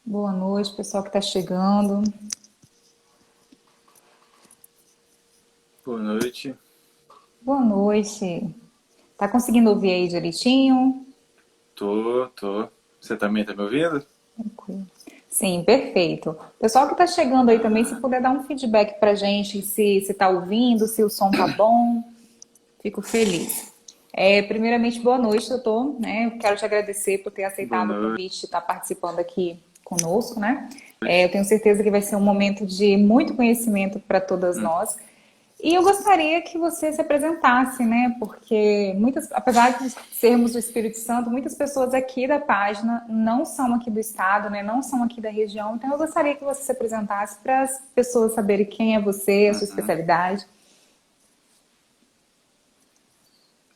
Boa noite, pessoal que está chegando. Boa noite. Boa noite. Tá conseguindo ouvir aí direitinho? Tô. Você também tá me ouvindo? Tranquilo. Sim, perfeito. Pessoal que está chegando aí também, se Ah, puder dar um feedback para gente, se está ouvindo, se o som tá bom, fico feliz. Primeiramente, boa noite, doutor. Eu quero te agradecer por ter boa aceitado o noite. convite de estar participando aqui conosco, né? Eu tenho certeza que vai ser um momento de muito conhecimento para todas Hum, nós. E eu gostaria que você se apresentasse, né? Porque apesar de sermos do Espírito Santo, muitas pessoas aqui da página não são aqui do estado, né? Não são aqui da região. Então eu gostaria que você se apresentasse para as pessoas saberem quem é você, a sua uhum. especialidade.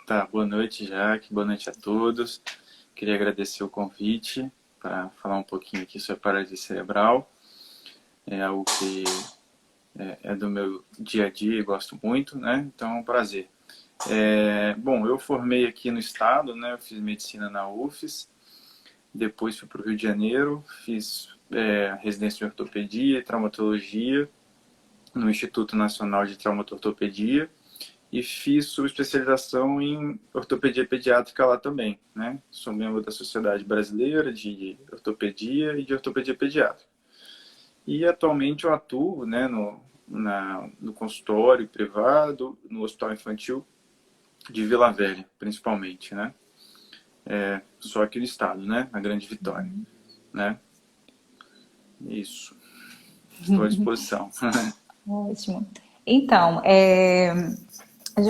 Tá, boa noite, Jaque. Boa noite a todos. Queria agradecer o convite para falar um pouquinho aqui sobre paralisia cerebral. É algo que é do meu dia a dia e gosto muito, né? Então é um prazer. Bom, eu formei aqui no estado, né? Eu fiz medicina na UFES. Depois fui para o Rio de Janeiro, fiz residência em ortopedia e traumatologia no Instituto Nacional de Traumatortopedia e fiz subespecialização em ortopedia pediátrica lá também, né? Sou membro da Sociedade Brasileira de Ortopedia e de Ortopedia Pediátrica. E atualmente eu atuo, né, no consultório privado, no Hospital Infantil de Vila Velha, principalmente, né? Só aqui no estado, né? Na Grande Vitória, né? Isso. Estou à disposição. Ótimo. Então,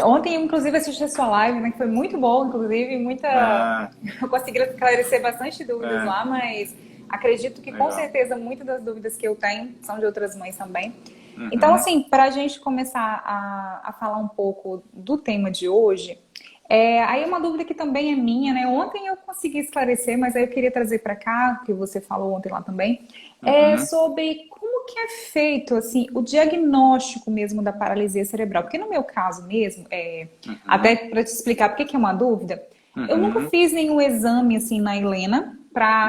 ontem eu inclusive assisti a sua live, né? Que foi muito boa, inclusive, muita. Ah, Eu consegui esclarecer bastante dúvidas é, lá, mas acredito que com legal. certeza muitas das dúvidas que eu tenho são de outras mães também. Então, Uhum, assim, para a gente começar a falar um pouco do tema de hoje, aí é uma dúvida que também é minha, né? Ontem eu consegui esclarecer, mas aí eu queria trazer para cá, que você falou ontem lá também, uhum, sobre como que é feito, assim, o diagnóstico mesmo da paralisia cerebral. Porque no meu caso mesmo, até uhum, para te explicar por que que é uma dúvida, eu nunca uhum, fiz nenhum exame assim na Helena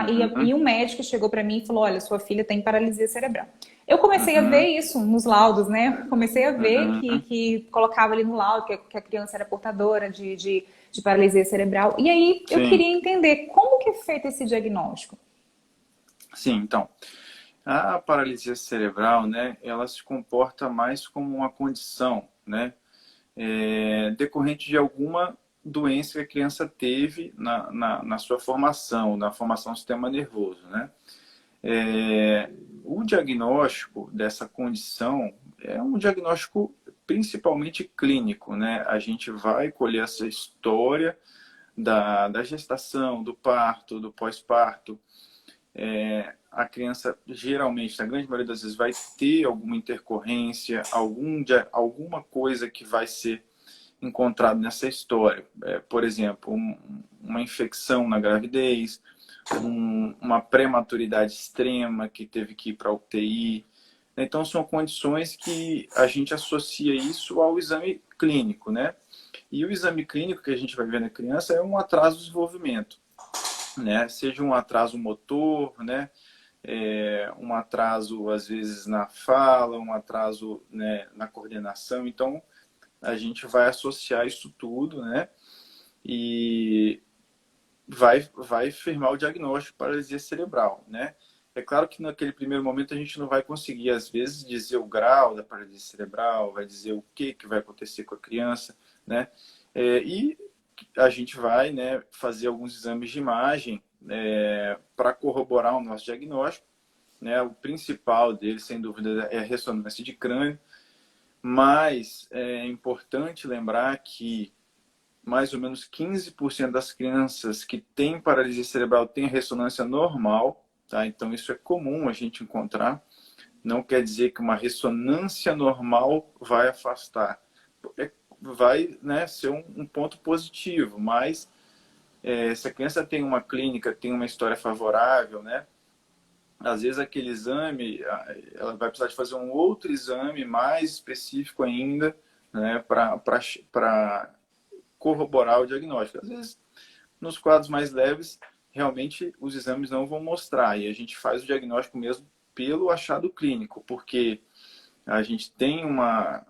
e uhum, um médico chegou para mim e falou: olha, sua filha tem paralisia cerebral. Eu comecei a ver uhum, isso nos laudos, né? Comecei a ver uhum. que colocava ali no laudo que a criança era portadora de paralisia cerebral. E aí eu Sim, queria entender como que é feito esse diagnóstico. sim, então. A paralisia cerebral, né, ela se comporta mais como uma condição, né, decorrente de alguma doença que a criança teve na sua formação, na formação do sistema nervoso, né. O diagnóstico dessa condição é um diagnóstico principalmente clínico, né. A gente vai colher essa história da gestação, do parto, do pós-parto. A criança geralmente, na grande maioria das vezes, vai ter alguma intercorrência, alguma coisa que vai ser encontrado nessa história. Por exemplo, uma infecção na gravidez, uma prematuridade extrema que teve que ir para a UTI. Então, são condições que a gente associa isso ao exame clínico, né? E o exame clínico que a gente vai ver na criança é um atraso do desenvolvimento, né? Seja um atraso motor, né? Um atraso às vezes na fala, um atraso, né, na coordenação. Então a gente vai associar isso tudo, né? E vai firmar o diagnóstico de paralisia cerebral, né? É claro que naquele primeiro momento a gente não vai conseguir, às vezes, dizer o grau da paralisia cerebral, vai dizer o que vai acontecer com a criança, né? E a gente vai, né, fazer alguns exames de imagem para corroborar o nosso diagnóstico, né? O principal dele, sem dúvida, é a ressonância de crânio, mas é importante lembrar que mais ou menos 15% das crianças que têm paralisia cerebral têm ressonância normal, tá? Então isso é comum a gente encontrar. Não quer dizer que uma ressonância normal vai afastar. Vai, né, ser um ponto positivo, mas se a criança tem uma clínica, tem uma história favorável, né? Às vezes aquele exame, ela vai precisar de fazer um outro exame mais específico ainda, né, para corroborar o diagnóstico. Às vezes, nos quadros mais leves, realmente os exames não vão mostrar. E a gente faz o diagnóstico mesmo pelo achado clínico, porque a gente tem uma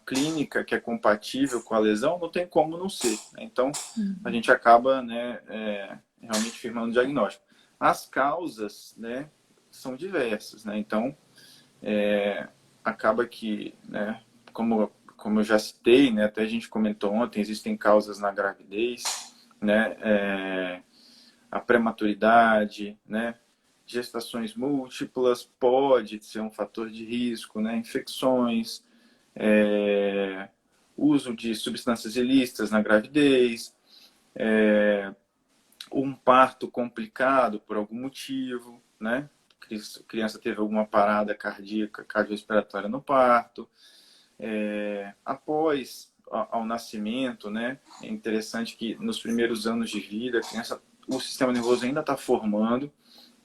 clínica que é compatível com a lesão, não tem como não ser. Então, a gente acaba, né, realmente firmando o diagnóstico. As causas, né, são diversas, né? Então, acaba que, né, como eu já citei, né, até a gente comentou ontem, existem causas na gravidez, né, a prematuridade, né, gestações múltiplas pode ser um fator de risco, né, infecções, uso de substâncias ilícitas na gravidez, um parto complicado por algum motivo, né, a criança teve alguma parada cardíaca, cardiorrespiratória no parto, após ao nascimento, né, é interessante que nos primeiros anos de vida, a criança, o sistema nervoso ainda está formando,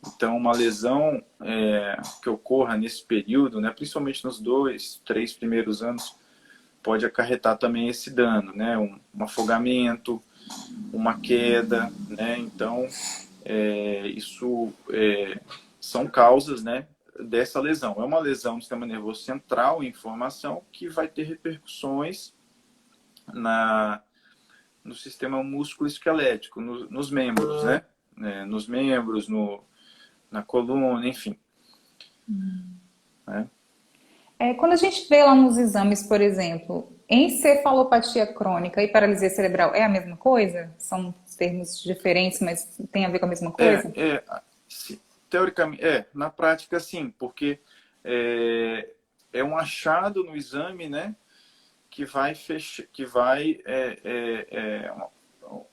então uma lesão que ocorra nesse período, né, principalmente nos 2, 3 primeiros anos, pode acarretar também esse dano, né, um afogamento, uma queda, né, então isso são causas, né, dessa lesão. É uma lesão do sistema nervoso central em formação que vai ter repercussões no sistema músculo-esquelético, nos membros, né? Nos membros, na coluna, enfim. Né? Quando a gente vê lá nos exames, por exemplo, encefalopatia crônica e paralisia cerebral, é a mesma coisa? São termos diferentes, mas tem a ver com a mesma coisa? Teoricamente, na prática sim, porque é um achado no exame, né, que vai fechar, que vai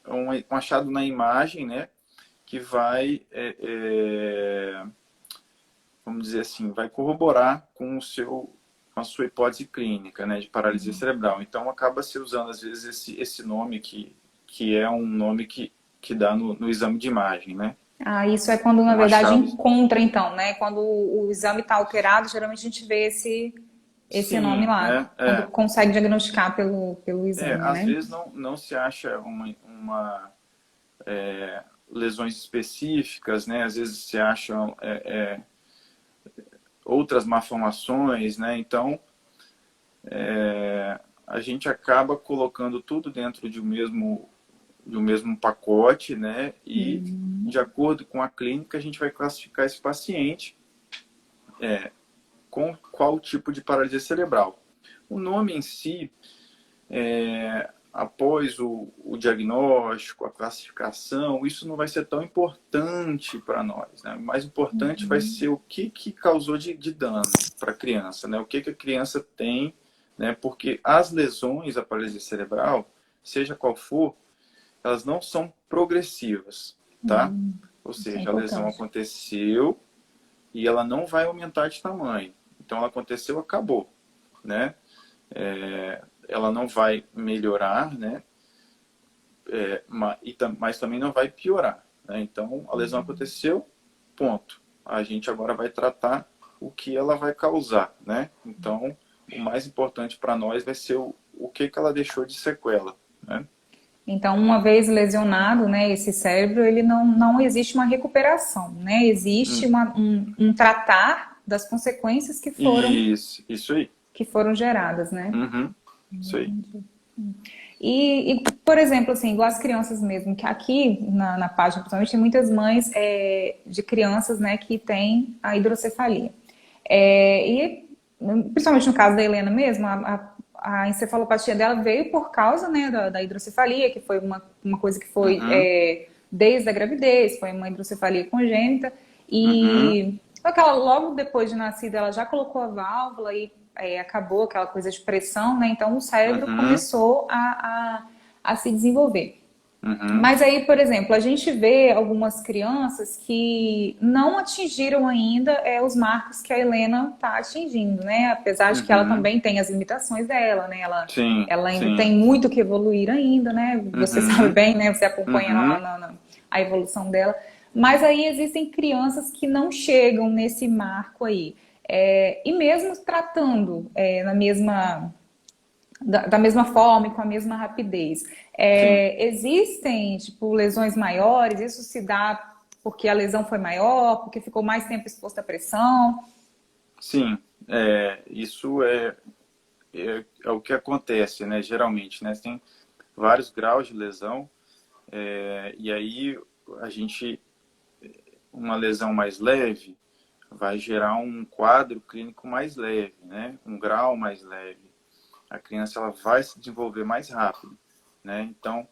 um achado na imagem, né, que vai vamos dizer assim, vai corroborar com a sua hipótese clínica, né, de paralisia cerebral. Então acaba se usando às vezes esse nome que é um nome que dá no exame de imagem, né? Isso é quando, na verdade, achado. encontra, então, né? Quando o exame está alterado, geralmente a gente vê esse nome Sim, lá, quando consegue diagnosticar pelo exame, às né? vezes não se acha lesões específicas, né? Às vezes se acham outras malformações, né? Então, a gente acaba colocando tudo dentro de um mesmo pacote, né? E, de acordo com a clínica, a gente vai classificar esse paciente com qual tipo de paralisia cerebral. O nome em si, após o diagnóstico, a classificação, isso não vai ser tão importante para nós, né? O mais importante vai ser o que causou de dano para a criança, né? O que a criança tem, né? Porque as lesões da paralisia cerebral, seja qual for, elas não são progressivas, tá? Ou seja, a lesão aconteceu e ela não vai aumentar de tamanho. Então, ela aconteceu, acabou, né? Ela não vai melhorar, né? Mas também não vai piorar, né? Então, a lesão aconteceu, ponto. A gente agora vai tratar o que ela vai causar, né? Então, o mais importante para nós vai ser o que ela deixou de sequela, né? Então, uma vez lesionado, né, esse cérebro, ele não existe uma recuperação, né? Existe um tratar das consequências Isso aí. que foram geradas, né? Isso aí. E, por exemplo, assim, igual as crianças mesmo, que aqui na página, principalmente, tem muitas mães de crianças, né, que têm a hidrocefalia. E, principalmente no caso da Helena mesmo, a encefalopatia dela veio por causa, né, da hidrocefalia, que foi uma coisa que foi desde a gravidez, foi uma hidrocefalia congênita. E logo depois de nascida, ela já colocou a válvula e acabou aquela coisa de pressão, né? Então o cérebro começou a se desenvolver. Mas aí, por exemplo, a gente vê algumas crianças que não atingiram ainda os marcos que a Helena está atingindo, né? Apesar de que ela também tem as limitações dela, né? Ela ainda tem muito que evoluir ainda, né? Você sabe bem, né? Você acompanha lá a evolução dela. Mas aí existem crianças que não chegam nesse marco aí. E mesmo tratando da mesma forma e com a mesma rapidez. Sim, Existem, tipo, lesões maiores? Isso se dá porque a lesão foi maior, porque ficou mais tempo exposto à pressão? sim. Isso é o que acontece, né? Geralmente, né? Tem vários graus de lesão, e aí a gente, uma lesão mais leve vai gerar um quadro clínico mais leve, né? Um grau mais leve. A criança ela vai se desenvolver mais rápido, né? Então,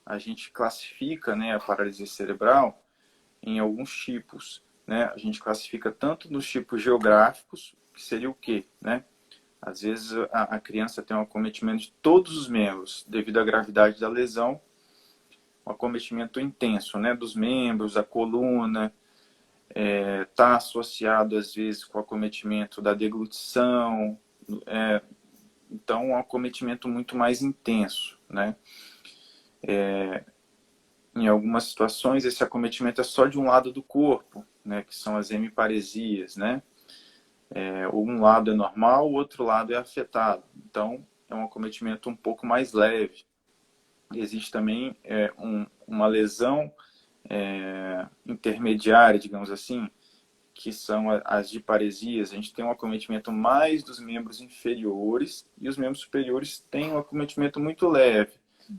a gente classifica, né, a paralisia cerebral em alguns tipos, né? A gente classifica tanto nos tipos geográficos, que seria o quê, né? Às vezes a criança tem um acometimento de todos os membros, devido à gravidade da lesão, um acometimento intenso, né? Dos membros, a coluna, está associado às vezes com o acometimento da deglutição, então um acometimento muito mais intenso, né? Em algumas situações esse acometimento é só de um lado do corpo, né? Que são as hemiparesias, né? Um lado é normal, o outro lado é afetado. Então é um acometimento um pouco mais leve. Existe também uma lesão intermediária, digamos assim, que são as diparesias. A gente tem um acometimento mais dos membros inferiores e os membros superiores têm um acometimento muito leve,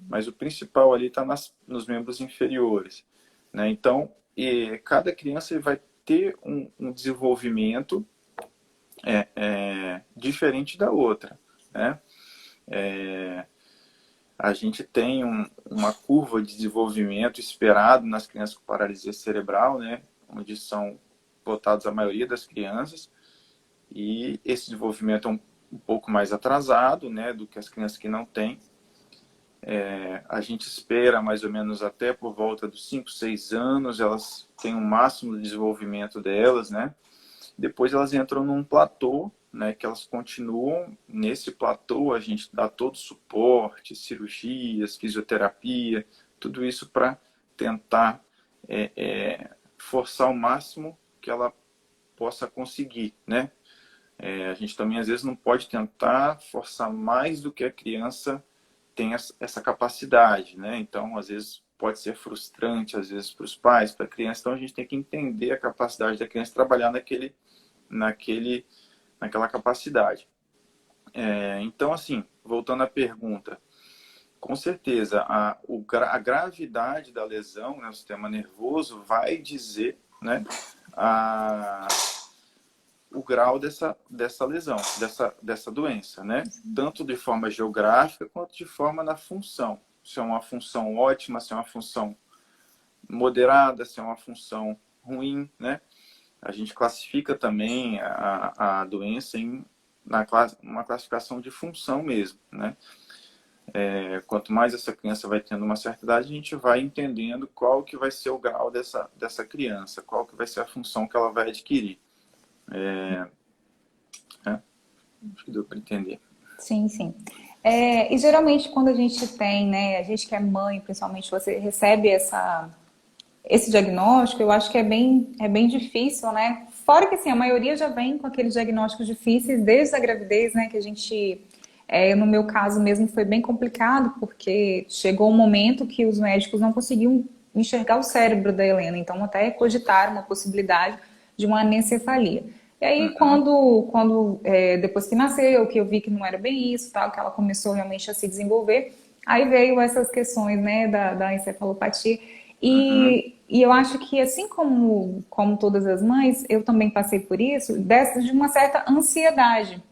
mas o principal ali está nos membros inferiores, né? Então, cada criança vai ter um desenvolvimento diferente da outra, né? A gente tem uma curva de desenvolvimento esperado nas crianças com paralisia cerebral, né? Onde são botados a maioria das crianças, e esse desenvolvimento é um pouco mais atrasado, né, do que as crianças que não têm. A gente espera mais ou menos até por volta dos 5, 6 anos, elas têm o máximo de desenvolvimento delas, né? Depois elas entram num platô, né, que elas continuam nesse platô, a gente dá todo o suporte, cirurgias, fisioterapia, tudo isso para tentar forçar ao máximo que ela possa conseguir, né? A gente também às vezes não pode tentar forçar mais do que a criança tem essa capacidade, né? Então às vezes pode ser frustrante, às vezes para os pais, para a criança. Então a gente tem que entender a capacidade da criança trabalhar naquela capacidade. Então assim, voltando à pergunta, com certeza a gravidade da lesão, né, o sistema nervoso vai dizer, né, a, o grau dessa lesão, dessa doença, né? Tanto de forma geográfica quanto de forma na função. Se é uma função ótima, se é uma função moderada, se é uma função ruim, né? A gente classifica também a doença em uma classificação de função mesmo, né? Quanto mais essa criança vai tendo uma certa idade, a gente vai entendendo qual que vai ser o grau dessa criança, qual que vai ser a função que ela vai adquirir. Acho que deu para entender. Sim, sim. E geralmente quando a gente tem, né, a gente que é mãe, principalmente, você recebe esse diagnóstico, eu acho que é bem difícil, né? Fora que assim, a maioria já vem com aqueles diagnósticos difíceis desde a gravidez, né? Que a gente, no meu caso mesmo, foi bem complicado, porque chegou um momento que os médicos não conseguiam enxergar o cérebro da Helena, então até cogitaram uma possibilidade de uma anencefalia. E aí, Uhum. depois que nasceu, que eu vi que não era bem isso, tal, que ela começou realmente a se desenvolver, aí veio essas questões, né, da encefalopatia. Uhum. E eu acho que, assim como todas as mães, eu também passei por isso, de uma certa ansiedade.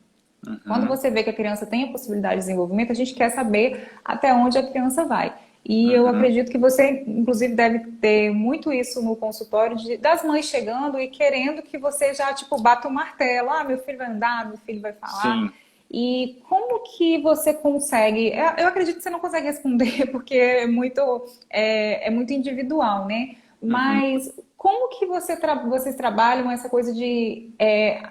Quando Uhum. você vê que a criança tem a possibilidade de desenvolvimento, a gente quer saber até onde a criança vai. E eu Uhum. acredito que você, inclusive, deve ter muito isso no consultório das mães chegando e querendo que você já, tipo, bata o martelo. Ah, meu filho vai andar, meu filho vai falar. Sim. E como que você consegue? Eu acredito que você não consegue responder porque é muito individual, né? Uhum. Mas como que vocês trabalham essa coisa de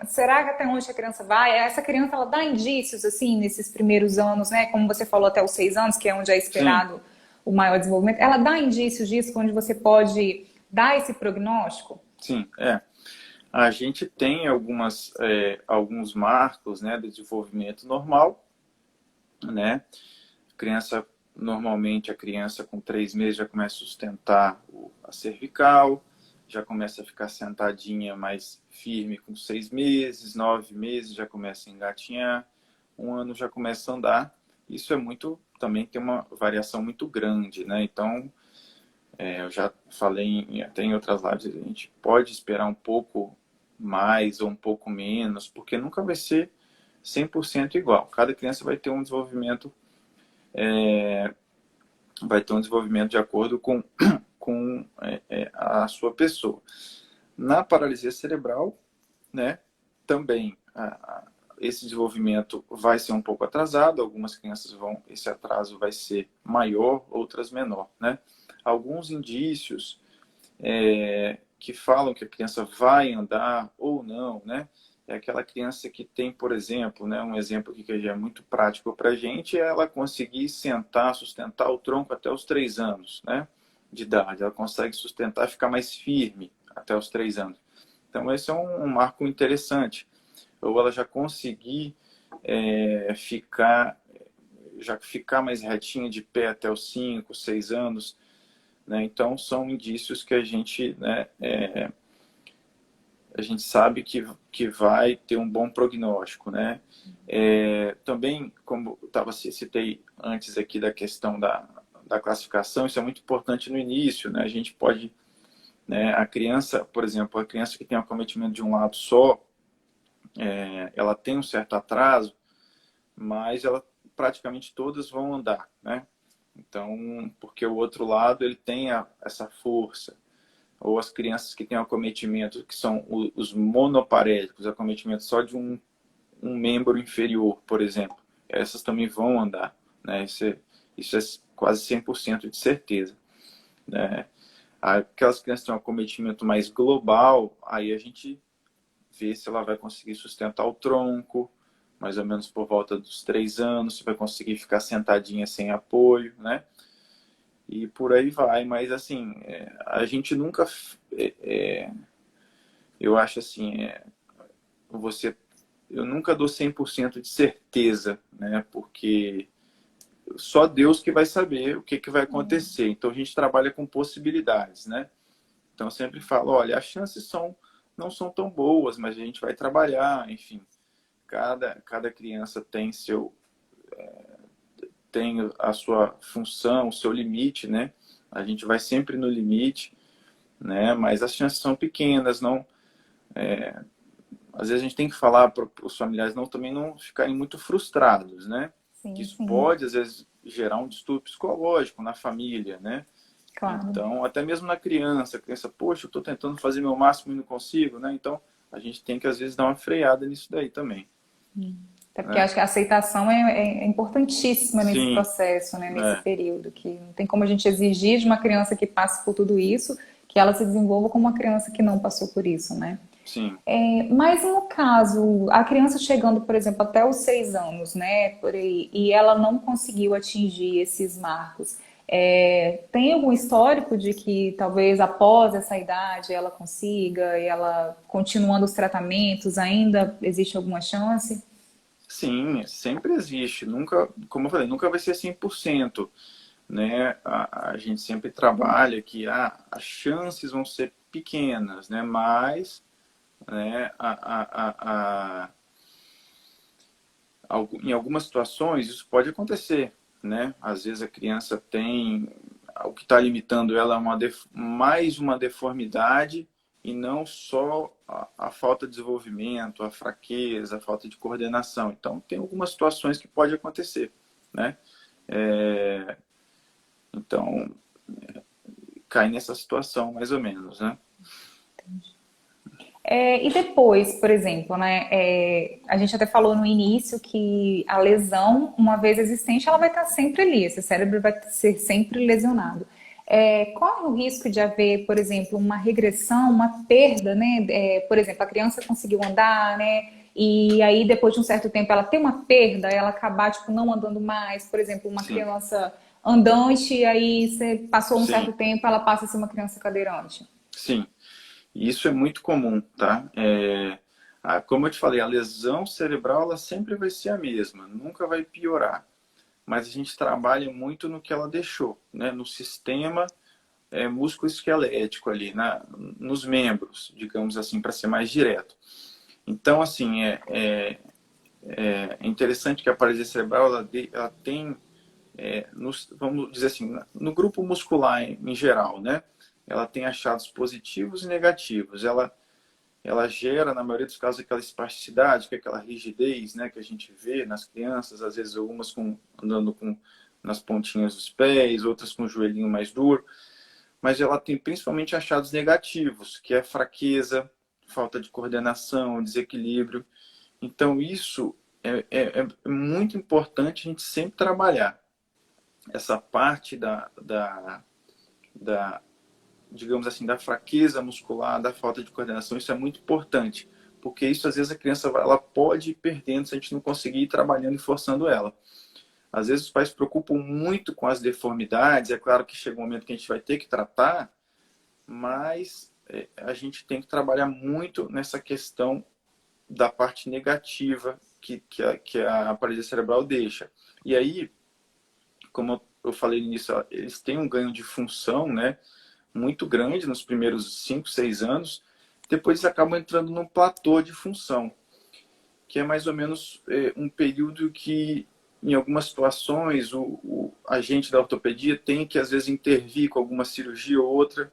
será que até onde a criança vai? Essa criança ela dá indícios assim nesses primeiros anos, né? Como você falou, até os 6 anos, que é onde é Sim. esperado o maior desenvolvimento. Ela dá indícios disso, onde você pode dar esse prognóstico? Sim. A gente tem alguns marcos, né, de desenvolvimento normal, né? Criança, normalmente a criança com 3 meses já começa a sustentar a cervical, já começa a ficar sentadinha mais firme com 6 meses, 9 meses já começa a engatinhar, 1 ano já começa a andar. Isso é muito, também tem uma variação muito grande, né? Então, eu já falei até em outras lives, a gente pode esperar um pouco mais ou um pouco menos, porque nunca vai ser 100% igual. Cada criança vai ter um desenvolvimento de acordo com a sua pessoa. Na paralisia cerebral, né, também esse desenvolvimento vai ser um pouco atrasado, algumas crianças esse atraso vai ser maior, outras menor, né? Alguns indícios que falam que a criança vai andar ou não, né? É aquela criança que tem, por exemplo, né, um exemplo aqui que já é muito prático para a gente, é ela conseguir sentar, sustentar o tronco até os 3 anos, né, de idade. Ela consegue sustentar e ficar mais firme até os 3 anos. Então, esse é um marco interessante. Ou ela já conseguir ficar mais retinha de pé até os 5, 6 anos, né? Então, são indícios que a gente, né, a gente sabe que vai ter um bom prognóstico, né? Também, como eu citei antes aqui da questão da classificação, isso é muito importante no início, né? A gente pode, né, a criança, por exemplo, a criança que tem um acometimento de um lado só, ela tem um certo atraso, mas praticamente todas vão andar, né? Então, porque o outro lado ele tem essa força. Ou as crianças que têm acometimento, que são os monoparéticos, acometimento só de um membro inferior, por exemplo. Essas também vão andar, né? Isso é quase 100% de certeza, né? Aquelas crianças que têm um acometimento mais global, aí a gente vê se ela vai conseguir sustentar o tronco, mais ou menos por volta dos 3 anos, se vai conseguir ficar sentadinha sem apoio, né? E por aí vai, mas assim, a gente nunca, eu acho assim, você, eu nunca dou 100% de certeza, né? Porque só Deus que vai saber o que vai acontecer. Então a gente trabalha com possibilidades, né? Então eu sempre falo, olha, as chances não são tão boas, mas a gente vai trabalhar, enfim. Cada criança tem a sua função, o seu limite, né? A gente vai sempre no limite, né? Mas as chances são pequenas, não. Às vezes a gente tem que falar para os familiares também não ficarem muito frustrados, né? Que Sim, isso sim, pode às vezes gerar um distúrbio psicológico na família, né? claro. Então, até mesmo na criança, a criança, poxa, eu estou tentando fazer meu máximo e não consigo, né? Então, a gente tem que às vezes dar uma freada nisso daí também, Até porque eu né? acho que a aceitação é importantíssima nesse Sim, processo, né, nesse é, período, que não tem como a gente exigir de uma criança que passe por tudo isso, que ela se desenvolva como uma criança que não passou por isso, né? sim. Mas no caso, a criança chegando, por exemplo, até os 6 anos, né, por aí, e ela não conseguiu atingir esses marcos, tem algum histórico de que talvez após essa idade ela consiga, e ela continuando os tratamentos, ainda existe alguma chance? Sim, sempre existe. Nunca, como eu falei, nunca vai ser 100%, né? A gente sempre trabalha que as chances vão ser pequenas, né? Mas, né, em algumas situações isso pode acontecer, né? Às vezes a criança tem o que está limitando ela é mais uma deformidade e não só a falta de desenvolvimento, a fraqueza, a falta de coordenação. Então tem algumas situações que pode acontecer, né? É, então cai nessa situação mais ou menos, né? E depois, por exemplo, né, a gente até falou no início que a lesão, uma vez existente, ela vai estar sempre ali, esse cérebro vai ser sempre lesionado. Corre o risco de haver, por exemplo, uma regressão, uma perda, né? Por exemplo, a criança conseguiu andar, né? E aí, depois de um certo tempo, ela tem uma perda, ela acabar, tipo, não andando mais. Por exemplo, uma Sim, criança andante, e aí você passou um certo sim, tempo, ela passa a ser uma criança cadeirante. sim. E isso é muito comum, tá? Como eu te falei, a lesão cerebral ela sempre vai ser a mesma, nunca vai piorar. mas a gente trabalha muito no que ela deixou, né? No sistema músculo-esquelético ali, nos membros, digamos assim, para ser mais direto. Então, assim, é interessante que a paralisia cerebral ela tem, vamos dizer assim, no grupo muscular em geral, né? Ela tem achados positivos e negativos. Ela gera, na maioria dos casos, aquela espasticidade, que é aquela rigidez, né, que a gente vê nas crianças, às vezes algumas andando nas pontinhas dos pés, outras com o joelhinho mais duro. Mas ela tem principalmente achados negativos, que é fraqueza, falta de coordenação, desequilíbrio. Então, isso é muito importante a gente sempre trabalhar. Essa parte da, digamos assim, da fraqueza muscular, da falta de coordenação, isso é muito importante. Porque isso, às vezes, a criança ela pode ir perdendo se a gente não conseguir ir trabalhando e forçando ela. Às vezes, os pais se preocupam muito com as deformidades. É claro que chega um momento que a gente vai ter que tratar, mas a gente tem que trabalhar muito nessa questão da parte negativa que a paralisia cerebral deixa. E aí, como eu falei nisso, eles têm um ganho de função, né, muito grande nos primeiros 5, 6 anos. Depois eles acabam entrando num platô de função, que é mais ou menos um período que, em algumas situações, o agente da ortopedia tem que, às vezes, intervir com alguma cirurgia ou outra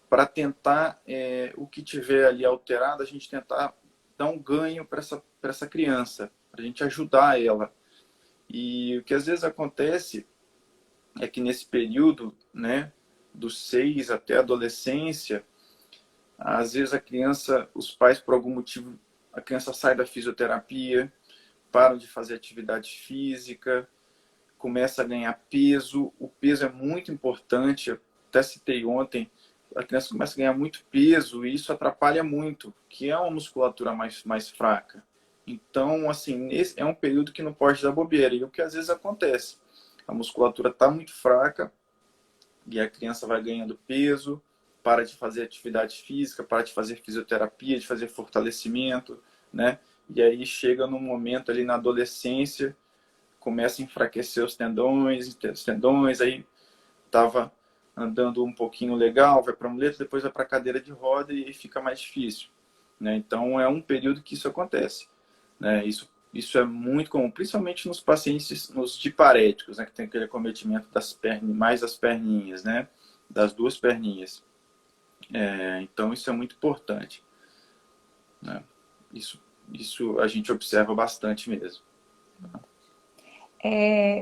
para tentar, o que tiver ali alterado, a gente tentar dar um ganho para essa criança, para a gente ajudar ela. E o que às vezes acontece é que nesse período, né, dos 6 até a adolescência, às vezes a criança, os pais, por algum motivo, a criança sai da fisioterapia, param de fazer atividade física, começa a ganhar peso. O peso é muito importante, eu até citei ontem, a criança começa a ganhar muito peso e isso atrapalha muito, que é uma musculatura mais fraca. Então, assim, é um período que não pode dar bobeira. E o que às vezes acontece? A musculatura está muito fraca e a criança vai ganhando peso, para de fazer atividade física, para de fazer fisioterapia, de fazer fortalecimento, né? E aí chega num momento ali na adolescência, começa a enfraquecer os tendões, aí estava andando um pouquinho legal, vai para a muleta, depois vai para a cadeira de roda e fica mais difícil, né? Então é um período que isso acontece, né? Isso é muito comum, principalmente nos pacientes, nos diparéticos, né? Que tem aquele acometimento das pernas, mais das perninhas, né? Das duas perninhas. Então isso é muito importante, né? Isso a gente observa bastante mesmo.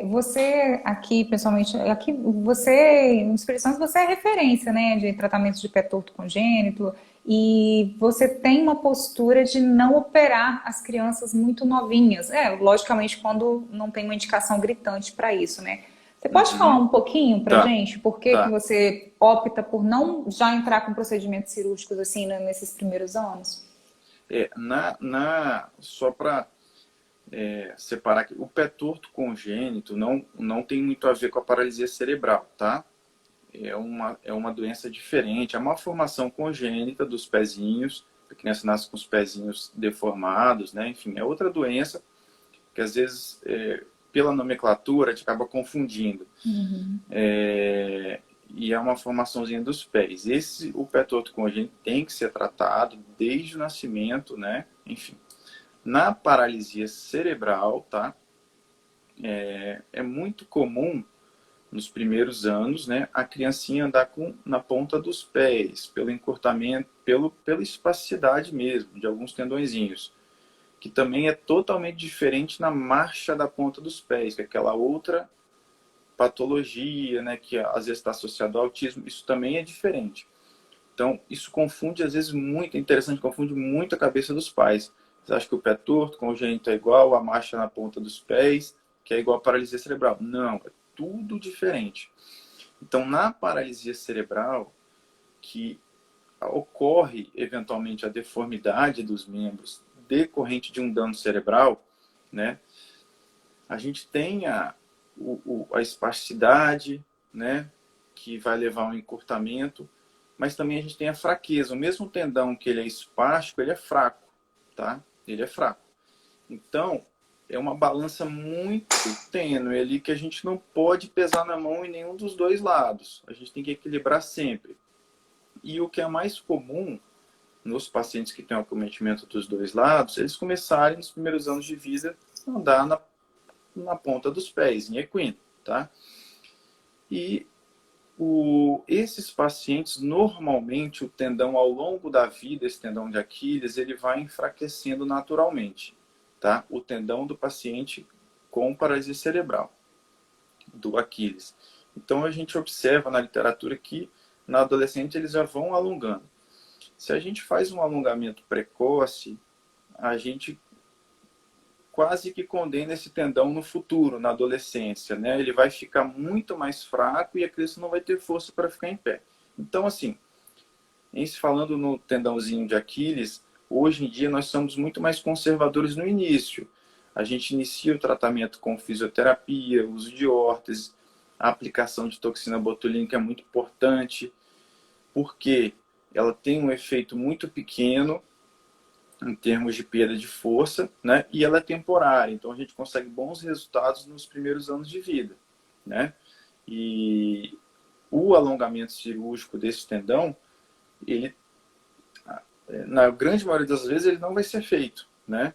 Você aqui, pessoalmente, aqui você, em Espírito Santo, você é referência, né, de tratamentos de pé torto congênito e você tem uma postura de não operar as crianças muito novinhas. Logicamente, quando não tem uma indicação gritante para isso, né? Você pode falar Uhum. um pouquinho para Tá, gente por que que tá. você opta por não já entrar com procedimentos cirúrgicos assim, né, nesses primeiros anos? Só para separar que o pé torto congênito não tem muito a ver com a paralisia cerebral, tá? É uma doença diferente, é uma formação congênita dos pezinhos, a criança nasce com os pezinhos deformados, né? Enfim, é outra doença que às vezes, pela nomenclatura, a gente acaba confundindo. E é uma formaçãozinha dos pés. O pé torto congênito tem que ser tratado desde o nascimento, né? Enfim. Na paralisia cerebral, tá? É muito comum nos primeiros anos, né, a criancinha andar na ponta dos pés, pelo encurtamento, pela espasticidade mesmo, de alguns tendõezinhos, que também é totalmente diferente na marcha da ponta dos pés, que é aquela outra patologia, né, que às vezes está associada ao autismo, isso também é diferente. Então, isso confunde, às vezes, muito, é interessante, confunde muito a cabeça dos pais. Você acha que o pé torto congênito é igual a marcha na ponta dos pés, que é igual a paralisia cerebral. Não, é tudo diferente. Então, na paralisia cerebral, que ocorre, eventualmente, a deformidade dos membros decorrente de um dano cerebral, né? A gente tem a espasticidade, né? Que vai levar a um encurtamento, mas também a gente tem a fraqueza. O mesmo tendão que ele é espástico, ele é fraco, tá? Ele é fraco. Então, é uma balança muito tênue ali que a gente não pode pesar na mão em nenhum dos dois lados. A gente tem que equilibrar sempre. E o que é mais comum nos pacientes que têm acometimento dos dois lados, eles começarem nos primeiros anos de vida a andar na ponta dos pés, em equino, tá? E esses pacientes, normalmente, o tendão ao longo da vida, esse tendão de Aquiles, ele vai enfraquecendo naturalmente, tá? O tendão do paciente com paralisia cerebral, do Aquiles. Então, a gente observa na literatura que, na adolescente, eles já vão alongando. Se a gente faz um alongamento precoce, a gente quase que condena esse tendão no futuro, na adolescência, né? Ele vai ficar muito mais fraco e a criança não vai ter força para ficar em pé. Então, assim, em se falando no tendãozinho de Aquiles, hoje em dia nós somos muito mais conservadores no início. A gente inicia o tratamento com fisioterapia, uso de órtese, a aplicação de toxina botulínica é muito importante, porque ela tem um efeito muito pequeno em termos de perda de força, né? E ela é temporária, então a gente consegue bons resultados nos primeiros anos de vida, né? E o alongamento cirúrgico desse tendão, ele, na grande maioria das vezes, ele não vai ser feito, né?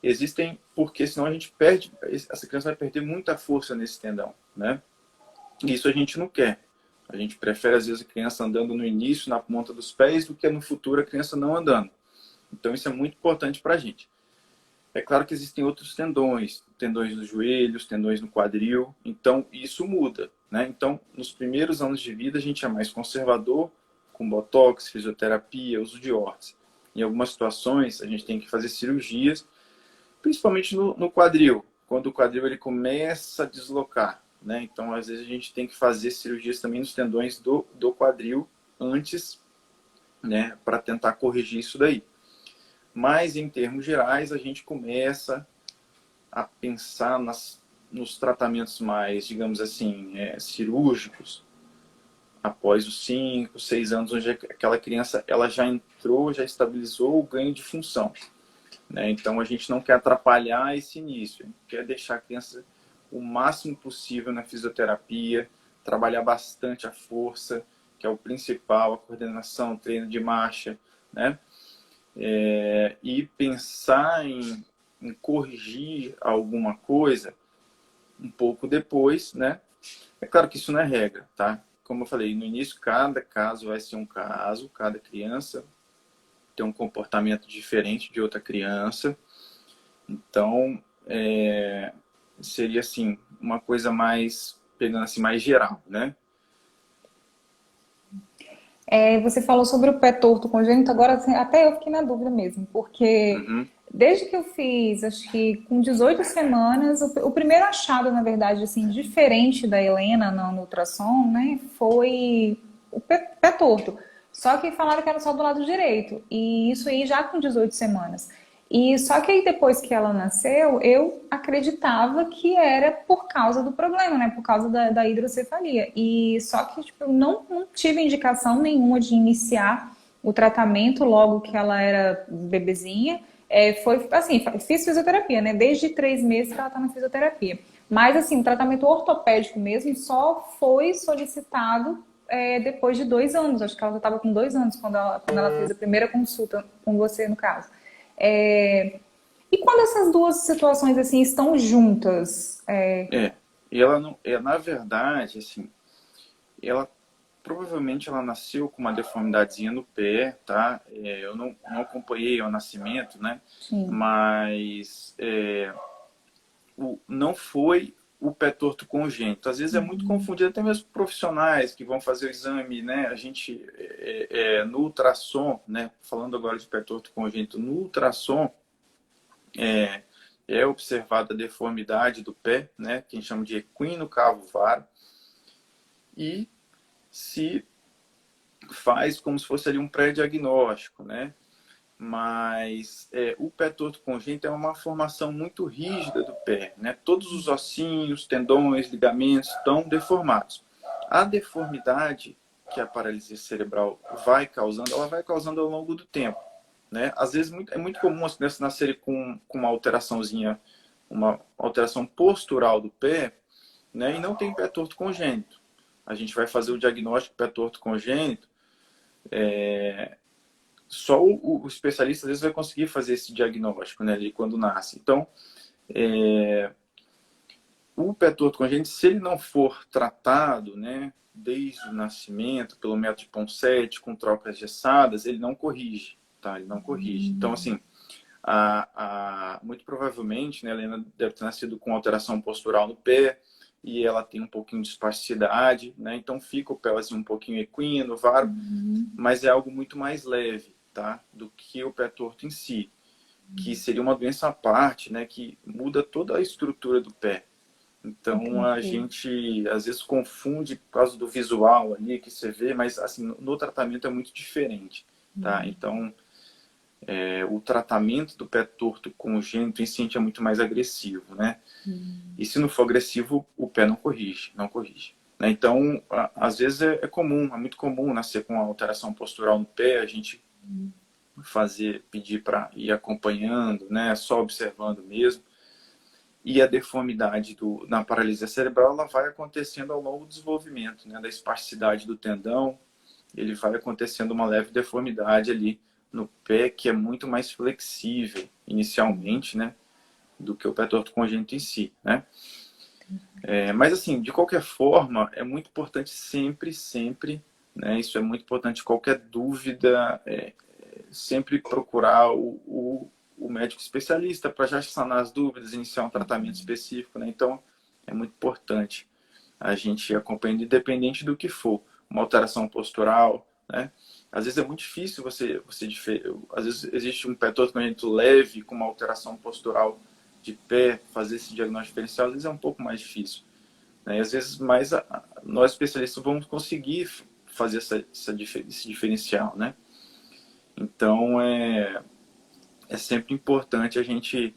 Existem, porque senão a gente perde, essa criança vai perder muita força nesse tendão, né? E isso a gente não quer. A gente prefere, às vezes, a criança andando no início, na ponta dos pés, do que no futuro a criança não andando. Então, isso é muito importante para a gente. É claro que existem outros tendões, tendões nos joelhos, tendões no quadril, então isso muda, né? Então, nos primeiros anos de vida, a gente é mais conservador, com botox, fisioterapia, uso de órtese. Em algumas situações, a gente tem que fazer cirurgias, principalmente no quadril, quando o quadril ele começa a deslocar, né? Então, às vezes, a gente tem que fazer cirurgias também nos tendões do quadril antes, né? Para tentar corrigir isso daí. Mas, em termos gerais, a gente começa a pensar nos tratamentos mais, digamos assim, cirúrgicos, após os 5, 6 anos, onde aquela criança ela já entrou, já estabilizou o ganho de função, né? Então, a gente não quer atrapalhar esse início, a gente quer deixar a criança o máximo possível na fisioterapia, trabalhar bastante a força, que é o principal, a coordenação, treino de marcha, né? E pensar em corrigir alguma coisa um pouco depois, né? É claro que isso não é regra, tá? Como eu falei, no início cada caso vai ser um caso, cada criança tem um comportamento diferente de outra criança. Então, seria assim, uma coisa mais, pegando assim, mais geral, né? Você falou sobre o pé torto congênito, agora assim, até eu fiquei na dúvida mesmo, porque Uhum, desde que eu fiz, acho que com 18 semanas, o primeiro achado, na verdade, assim, diferente da Helena no ultrassom, né, foi o pé torto. Só que falaram que era só do lado direito, e isso aí já com 18 semanas. E só que aí depois que ela nasceu, eu acreditava que era por causa do problema, né? Por causa da hidrocefalia. E só que tipo, eu não tive indicação nenhuma de iniciar o tratamento logo que ela era bebezinha. Foi assim, fiz fisioterapia, né? Desde 3 meses que ela tá na fisioterapia. Mas assim, o tratamento ortopédico mesmo só foi solicitado depois de 2 anos. Acho que ela já estava com 2 anos quando ela fez a primeira consulta com você, no caso. E quando essas duas situações assim estão juntas? E ela não, na verdade, assim, ela provavelmente ela nasceu com uma deformidadezinha no pé, tá? Eu não acompanhei o nascimento, né? Sim. Mas não foi o pé torto congênito. Às vezes é muito confundido, até mesmo profissionais que vão fazer o exame, né? A gente, no ultrassom, né? Falando agora de pé torto congênito, no ultrassom, é observada a deformidade do pé, né? Que a gente chama de equino cavo-varo. E se faz como se fosse ali um pré-diagnóstico, né? Mas o pé torto congênito é uma formação muito rígida do pé, né? Todos os ossinhos, tendões, ligamentos estão deformados. A deformidade que a paralisia cerebral vai causando, ela vai causando ao longo do tempo, né? Às vezes é muito comum as crianças nascerem com uma alteraçãozinha uma alteração postural do pé, né, e não tem pé torto congênito. A gente vai fazer o diagnóstico de pé torto congênito, só o especialista às vezes vai conseguir fazer esse diagnóstico, né, de quando nasce. Então, o pé torto congênito, se ele não for tratado, né, desde o nascimento, pelo método de Ponseti, com trocas gessadas, ele não corrige, tá? Ele não corrige. Então, assim, muito provavelmente, né, a Helena deve ter nascido com alteração postural no pé, e ela tem um pouquinho de espasticidade, né? Então fica o pé assim, um pouquinho equino, varo, mas é algo muito mais leve, tá? Do que o pé torto em si, que seria uma doença à parte, né? Que muda toda a estrutura do pé. Então a gente às vezes confunde por causa do visual ali que você vê, mas assim no tratamento é muito diferente, tá? Então o tratamento do pé torto congênito em si é muito mais agressivo, né? E se não for agressivo, o pé não corrige, não corrige. Né? Então, às vezes é comum, é muito comum nascer com alteração postural no pé, a gente pedir para ir acompanhando, né? Só observando mesmo. E a deformidade na paralisia cerebral, ela vai acontecendo ao longo do desenvolvimento, né? Da espasticidade do tendão, ele vai acontecendo uma leve deformidade ali no pé, que é muito mais flexível inicialmente, né? Do que o pé torto congênito em si, né? Mas assim, de qualquer forma, é muito importante sempre, né? Isso é muito importante, qualquer dúvida, sempre procurar o médico especialista para já sanar as dúvidas, iniciar um tratamento específico, né? Então, é muito importante a gente ir acompanhando, independente do que for. Uma alteração postural, né? Às vezes é muito difícil às vezes existe um pé torto congênito leve com uma alteração postural de pé, fazer esse diagnóstico diferencial, às vezes é um pouco mais difícil, né? E às vezes mais nós especialistas vamos conseguir fazer esse diferencial, né? Então é sempre importante a gente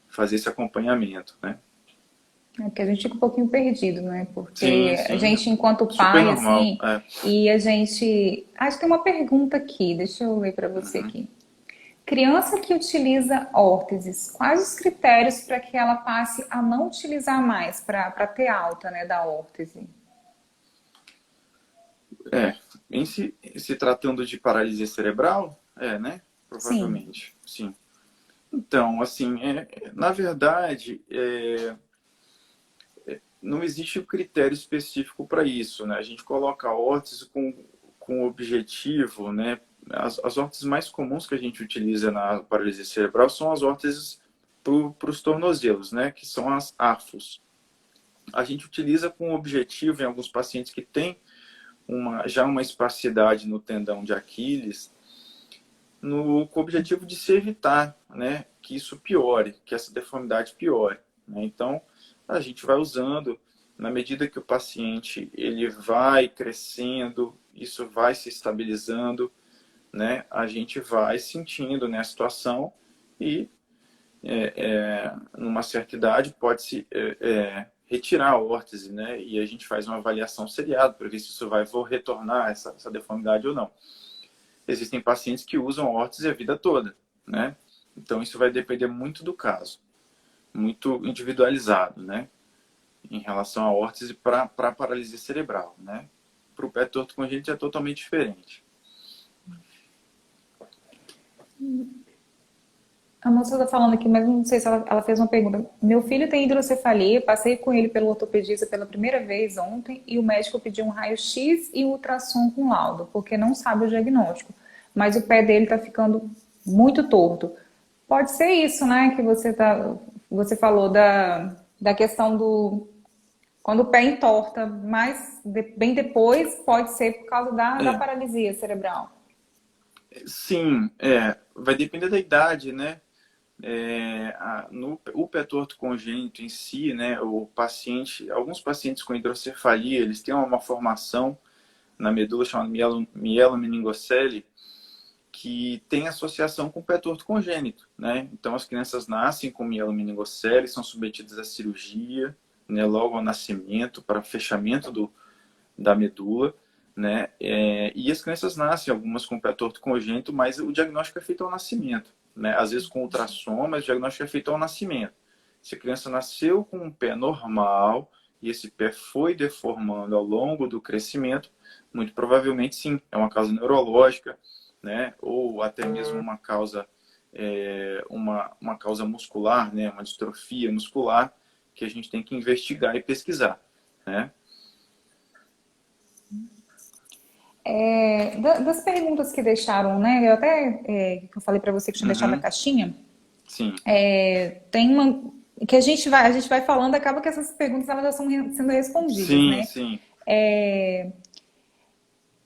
fazer esse acompanhamento, né? Porque a gente fica um pouquinho perdido, né? Sim, Porque a sim, gente, enquanto super pai, normal. assim, e a gente. Acho que tem uma pergunta aqui, deixa eu ler para você aqui. Criança que utiliza órteses, quais os critérios para que ela passe a não utilizar mais, para ter alta, né, da órtese? Em se tratando de paralisia cerebral, né? Sim, Provavelmente, sim. Então, assim, na verdade, não existe um critério específico para isso, né? A gente coloca a órtese com o objetivo, né? As órteses mais comuns que a gente utiliza na paralisia cerebral são as órteses para os tornozelos, né? Que são as AFOS. A gente utiliza com o objetivo, em alguns pacientes que têm já uma espasticidade no tendão de Aquiles, com o objetivo de se evitar, né? Que isso piore, que essa deformidade piore, né? Então, a gente vai usando, na medida que o paciente ele vai crescendo, isso vai se estabilizando, né? A gente vai sentindo, né, a situação e, numa certa idade, pode-se retirar a órtese, né? E a gente faz uma avaliação seriada para ver se isso vai retornar essa deformidade ou não. Existem pacientes que usam órtese a vida toda, né? Então, isso vai depender muito do caso, muito individualizado, né? Em relação à órtese para a paralisia cerebral, né? Para o pé torto congênito é totalmente diferente. a moça está falando aqui, mas não sei se ela fez uma pergunta. Meu filho tem hidrocefalia, passei com ele pelo ortopedista pela primeira vez ontem e o médico pediu um raio-x e um ultrassom com laudo, porque não sabe o diagnóstico. Mas o pé dele está ficando muito torto. Pode ser isso, né, que você falou da questão do quando o pé entorta, mas bem depois pode ser por causa da paralisia cerebral. Sim, vai depender da idade, né? O pé torto congênito em si, né? Alguns pacientes com hidrocefalia, eles têm uma formação na medula chamada mielomeningocele, que tem associação com o pé torto congênito, né? Então as crianças nascem com mielomeningocele, são submetidas à cirurgia, né, logo ao nascimento para fechamento da medula, né? E as crianças nascem, algumas com pé torto congênito, mas o diagnóstico é feito ao nascimento, né? Às vezes com ultrassom, mas o diagnóstico é feito ao nascimento. Se a criança nasceu com um pé normal e esse pé foi deformando ao longo do crescimento, muito provavelmente sim, é uma causa neurológica, né? Ou até mesmo uma causa, uma causa muscular, né? Uma distrofia muscular que a gente tem que investigar e pesquisar, né? Das perguntas que deixaram, né? Eu falei para você que tinha deixado a Uhum, caixinha. sim, Tem uma que a gente vai falando, acaba que essas perguntas elas já estão sendo respondidas, sim, né? sim.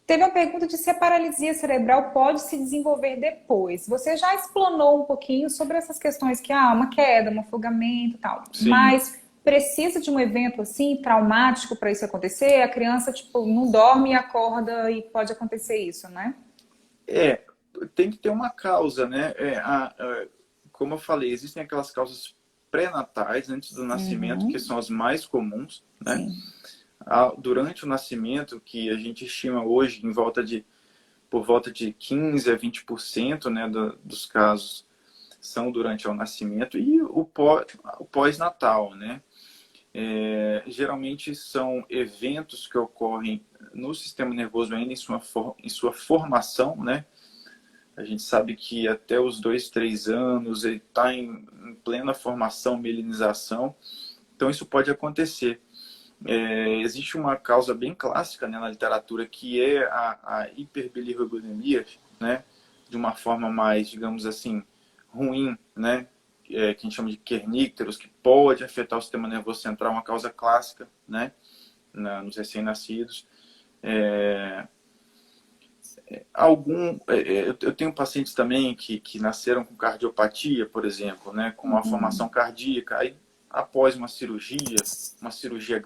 Teve uma pergunta de se a paralisia cerebral pode se desenvolver depois. Você já explanou um pouquinho sobre essas questões que uma queda, um afogamento e tal, Sim. mas precisa de um evento assim traumático para isso acontecer? A criança tipo não dorme e acorda e pode acontecer isso, né? É, tem que ter uma causa, né? Como eu falei, existem aquelas causas pré-natais, antes do nascimento, que são as mais comuns, né? Sim. Durante o nascimento, que a gente estima hoje por volta de 15 a 20%, né, dos casos são durante o nascimento, e o pós-natal, né? Geralmente são eventos que ocorrem no sistema nervoso ainda em sua formação, né? A gente sabe que até os 2, 3 anos ele está em plena formação, mielinização. Então isso pode acontecer. Existe uma causa bem clássica, né, na literatura, que é a hiperbilirrubinemia, né? De uma forma mais, digamos assim, ruim, né? Que a gente chama de kernícteros, que pode afetar o sistema nervoso central, uma causa clássica, né? Nos recém-nascidos. Eu tenho pacientes também que nasceram com cardiopatia, por exemplo, né, com uma formação cardíaca, aí após uma cirurgia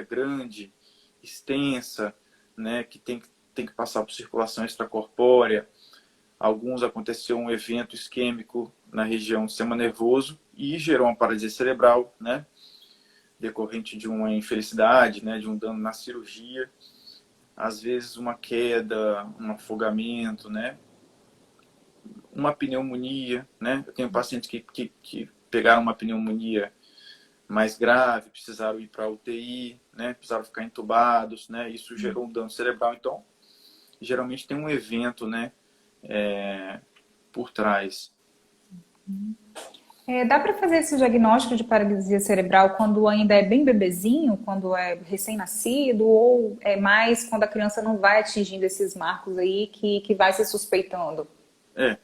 grande, extensa, né, que tem que passar por circulação extracorpórea, alguns aconteceu um evento isquêmico na região do sistema nervoso e gerou uma paralisia cerebral, né, decorrente de uma infelicidade, né, de um dano na cirurgia, às vezes uma queda, um afogamento, né? Uma pneumonia, né? Eu tenho pacientes que pegaram uma pneumonia mais grave, precisaram ir para a UTI, né? Precisaram ficar entubados, né? Isso gerou um dano cerebral. Então, geralmente tem um evento, né? Por trás. Dá para fazer esse diagnóstico de paralisia cerebral quando ainda é bem bebezinho, quando é recém-nascido, ou é mais quando a criança não vai atingindo esses marcos aí que vai se suspeitando? É,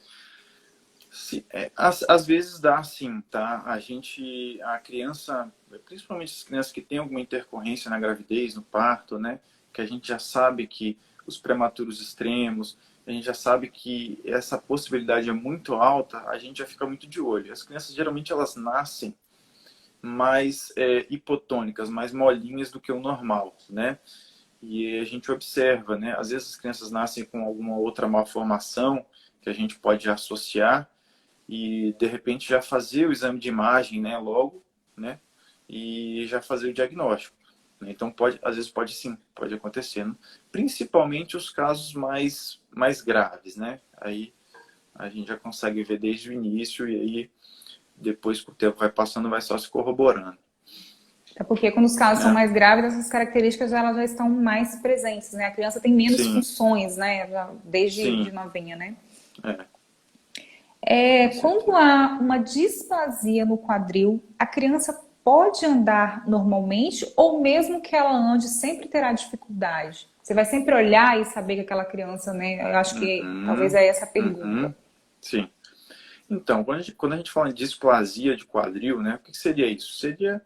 às vezes dá sim, tá? A criança, principalmente as crianças que têm alguma intercorrência na gravidez, no parto, né? Que a gente já sabe que os prematuros extremos, a gente já sabe que essa possibilidade é muito alta, a gente já fica muito de olho. As crianças geralmente elas nascem mais hipotônicas, mais molinhas do que o normal, né? E a gente observa, né? Às vezes as crianças nascem com alguma outra malformação que a gente pode associar e de repente já fazer o exame de imagem, né, logo, né, e já fazer o diagnóstico. Então às vezes pode sim, pode acontecer, né? Principalmente os casos mais graves, né? Aí a gente já consegue ver desde o início e aí depois que o tempo vai passando vai só se corroborando, É porque quando os casos são né? mais graves, essas características elas já estão mais presentes, né? A criança tem menos Sim, funções, né? Desde sim, de novinha, né? com Quando certeza. há uma displasia no quadril, a criança pode andar normalmente ou mesmo que ela ande sempre terá dificuldade? Você vai sempre olhar e saber que aquela criança, né? Eu acho que talvez Uhum, é essa a pergunta. uhum, sim. Então, quando a gente fala em displasia de quadril, né, o que seria isso? Seria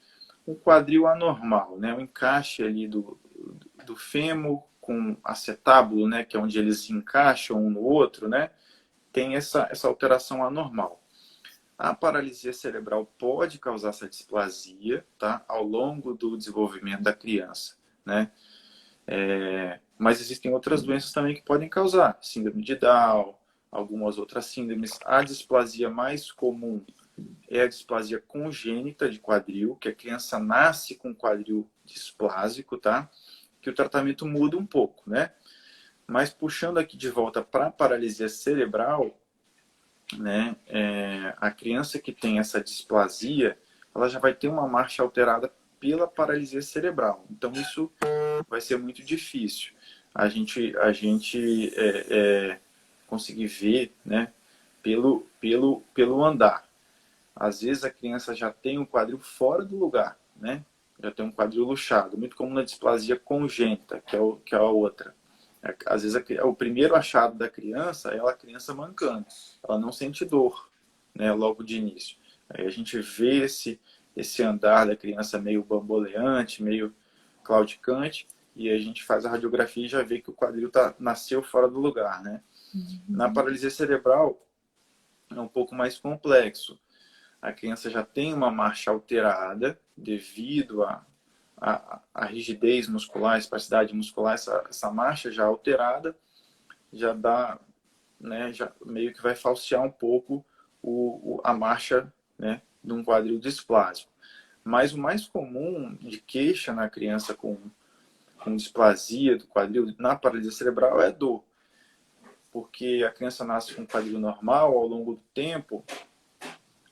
um quadril anormal, né, o encaixe ali do fêmur com acetábulo, né, que é onde eles se encaixam um no outro, né, tem essa alteração anormal. A paralisia cerebral pode causar essa displasia, tá, ao longo do desenvolvimento da criança, né, mas existem outras doenças também que podem causar, síndrome de Down, algumas outras síndromes. A displasia mais comum é a displasia congênita de quadril, que a criança nasce com quadril displásico, tá? Que o tratamento muda um pouco, né? Mas puxando aqui de volta para a paralisia cerebral, né? A criança que tem essa displasia, ela já vai ter uma marcha alterada pela paralisia cerebral. Então, isso vai ser muito difícil. A gente conseguir ver, né, pelo andar. Às vezes a criança já tem um quadril fora do lugar, né? Já tem um quadril luxado, muito comum na displasia congênita, que é a outra. Às vezes o primeiro achado da criança é a criança mancando. Ela não sente dor, né, logo de início. Aí a gente vê esse andar da criança meio bamboleante, meio claudicante, e a gente faz a radiografia e já vê que o quadril nasceu fora do lugar, né? Na paralisia cerebral é um pouco mais complexo. A criança já tem uma marcha alterada devido à rigidez muscular, espasticidade muscular, essa marcha já alterada já dá, né, já meio que vai falsear um pouco a marcha, né, de um quadril displásico. Mas o mais comum de queixa na criança com displasia do quadril na paralisia cerebral é dor. Porque a criança nasce com um quadril normal, ao longo do tempo,